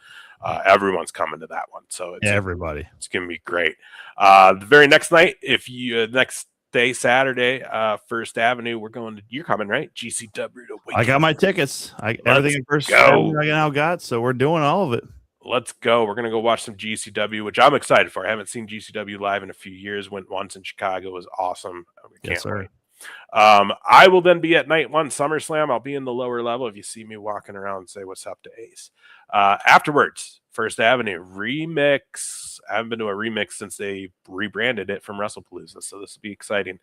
Speaker 3: Everyone's coming to that one. So it's
Speaker 2: everybody.
Speaker 3: It's going to be great. The very next night, next day, Saturday, First Avenue, you're coming, right? GCW.
Speaker 2: I got my tickets. Everything in First Avenue I now got, so we're doing all of it.
Speaker 3: Let's go. We're going to go watch some GCW, which I'm excited for. I haven't seen GCW live in a few years. Went once in Chicago. It was awesome. Can't wait. I will then be at night one, SummerSlam. I'll be in the lower level. If you see me walking around, say what's up to Ace. Afterwards, First Avenue remix. I haven't been to a remix since they rebranded it from WrestlePalooza, so this will be exciting.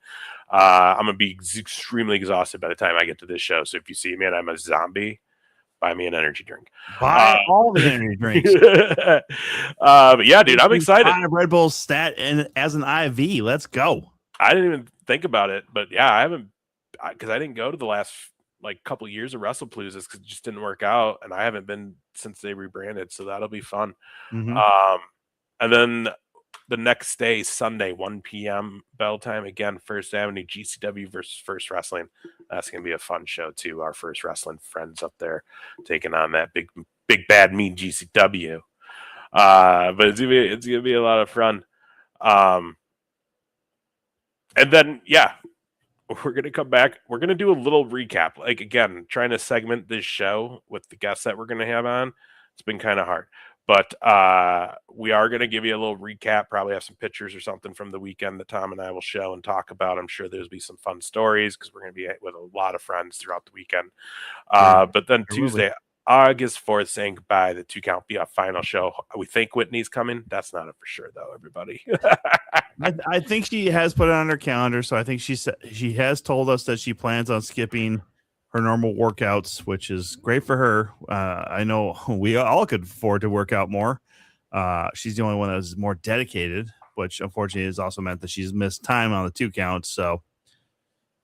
Speaker 3: I'm going to be extremely exhausted by the time I get to this show, so if you see me and I'm a zombie, buy me an energy drink.
Speaker 2: Buy all the energy drinks.
Speaker 3: But yeah, dude, I'm excited.
Speaker 2: Buy a Red Bull stat and as an IV. Let's go.
Speaker 3: I didn't even think about it, but yeah, because I didn't go to the last couple years of WrestlePaloozas because it just didn't work out, and I haven't been since they rebranded, so that'll be fun. And then the next day, Sunday, 1 p.m. bell time, again, First Avenue, GCW versus First Wrestling. That's gonna be a fun show too. Our First Wrestling friends up there taking on that big bad mean GCW. But it's gonna be a lot of fun. And then, yeah, we're going to come back. We're going to do a little recap. Again, trying to segment this show with the guests that we're going to have on. It's been kind of hard. But we are going to give you a little recap, probably have some pictures or something from the weekend that Tom and I will show and talk about. I'm sure there'll be some fun stories because we're going to be with a lot of friends throughout the weekend. But then Tuesday, August 4th, saying goodbye. The 2 Count be our final show. We think Whitney's coming. That's not it for sure, though, everybody.
Speaker 2: I think she has put it on her calendar, so I think she has told us that she plans on skipping her normal workouts, which is great for her. I know we all could afford to work out more. She's the only one that is more dedicated, which unfortunately has also meant that she's missed time on the 2 Counts. So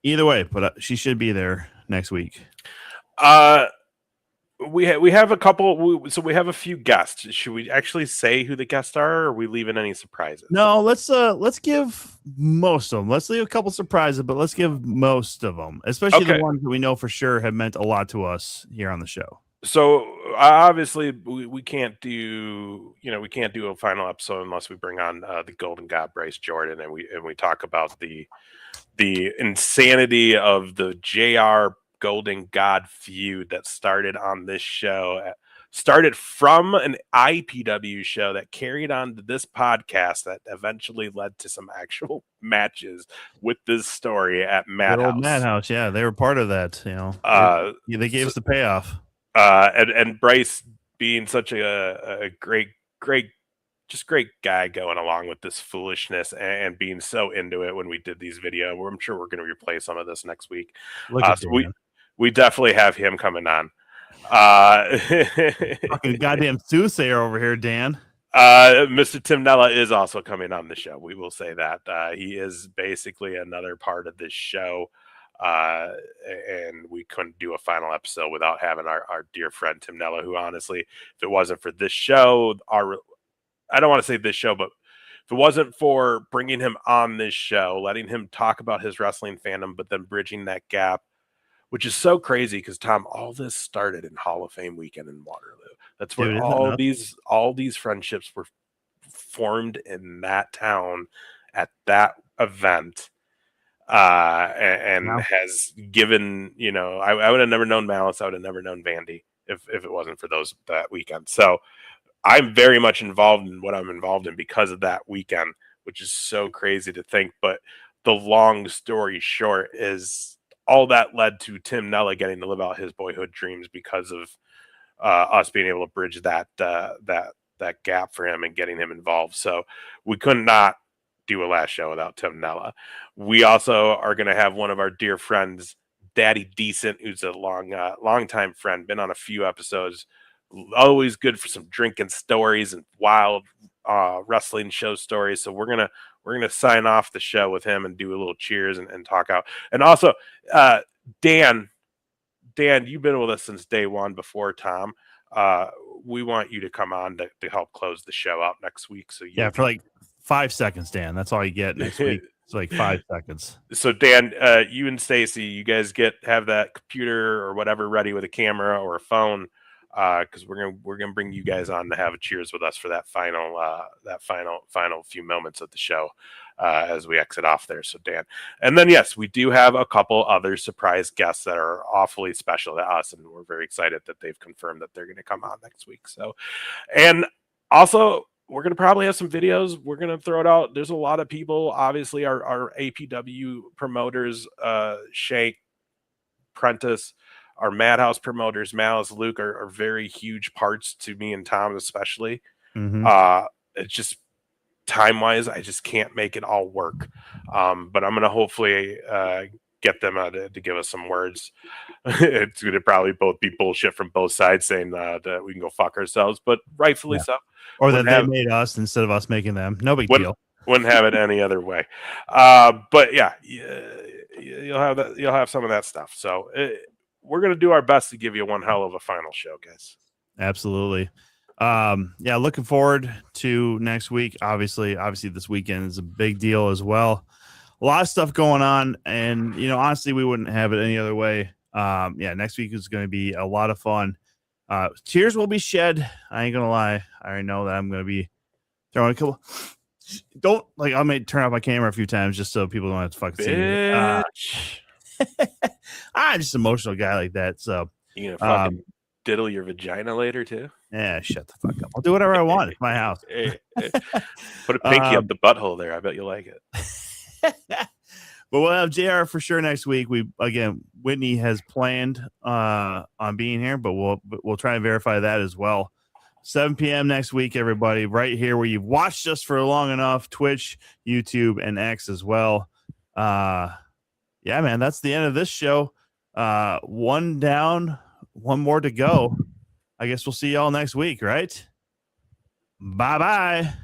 Speaker 2: either way, but she should be there next week.
Speaker 3: We have a couple. So we have a few guests. Should we actually say who the guests are, or are we leaving any surprises?
Speaker 2: No, let's give most of them. Let's leave a couple surprises, but let's give most of them, especially the ones that we know for sure have meant a lot to us here on the show.
Speaker 3: So obviously we can't do a final episode unless we bring on the Golden God Bryce Jordan and we talk about the insanity of the JR Golden God feud that started on this show, started from an IPW show that carried on to this podcast that eventually led to some actual matches with this story at Madhouse.
Speaker 2: Madhouse, yeah, they were part of that. They gave us the payoff.
Speaker 3: And Bryce being such a great guy going along with this foolishness and being so into it when we did these videos. I'm sure we're going to replay some of this next week. We definitely have him coming on.
Speaker 2: Fucking goddamn soothsayer over here, Dan.
Speaker 3: Mr. Tim Nella is also coming on the show. We will say that. He is basically another part of this show. And we couldn't do a final episode without having our dear friend Tim Nella, who honestly, if it wasn't for this show, I don't want to say this show, but if it wasn't for bringing him on this show, letting him talk about his wrestling fandom, but then bridging that gap, which is so crazy because Tom, all this started in Hall of Fame weekend in Waterloo. That's where all these friendships were formed in that town at that event. and has given, I would have never known Malice. I would have never known Vandy if it wasn't for that weekend. So I'm very much involved in what I'm involved in because of that weekend, which is so crazy to think. But the long story short is all that led to Tim Nella getting to live out his boyhood dreams because of us being able to bridge that gap for him and getting him involved. So we could not do a last show without Tim Nella. We also are going to have one of our dear friends, Daddy Decent, who's a long time friend, been on a few episodes, always good for some drinking stories and wild wrestling show stories. So we're gonna sign off the show with him and do a little cheers and talk out. And also, Dan, you've been with us since day one before Tom. We want you to come on to help close the show out next week. So
Speaker 2: for like 5 seconds, Dan. That's all you get next week. It's like 5 seconds.
Speaker 3: So Dan, you and Stacy, you guys have that computer or whatever ready with a camera or a phone, because we're gonna bring you guys on to have a cheers with us for that final few moments of the show as we exit off there. So Dan, and then yes, we do have a couple other surprise guests that are awfully special to us, and we're very excited that they've confirmed that they're going to come on next week. So, and also, we're going to probably have some videos. We're going to throw it out. There's a lot of people, obviously, our APW promoters, Shank, Prentice, our Madhouse promoters, Malice, Luke, are very huge parts to me and Tom, especially.
Speaker 2: Mm-hmm.
Speaker 3: It's just time-wise, I just can't make it all work. But I'm going to hopefully get them to give us some words. It's going to probably both be bullshit from both sides saying that we can go fuck ourselves, but rightfully so.
Speaker 2: Or that they made us instead of us making them. No big deal.
Speaker 3: Wouldn't have it any other way. But yeah, you'll have that. You'll have some of that stuff. So we're going to do our best to give you one hell of a final show, guys.
Speaker 2: Absolutely. Looking forward to next week. Obviously this weekend is a big deal as well. A lot of stuff going on, and honestly, we wouldn't have it any other way. Next week is going to be a lot of fun. Tears will be shed. I ain't gonna lie. I already know that I'm gonna be throwing a couple. I may turn off my camera a few times just so people don't have to fucking see me. I'm just an emotional guy like that. So
Speaker 3: you gonna fucking diddle your vagina later too?
Speaker 2: Yeah, shut the fuck up. I'll do whatever I want. It's my house.
Speaker 3: Put a pinky up the butthole there. I bet you'll like it.
Speaker 2: But we'll have JR for sure next week. Whitney has planned on being here, but we'll try and verify that as well. 7 p.m. next week, everybody, right here where you've watched us for long enough, Twitch, YouTube, and X as well. Man, that's the end of this show. One down, one more to go. I guess we'll see y'all next week, right? Bye-bye.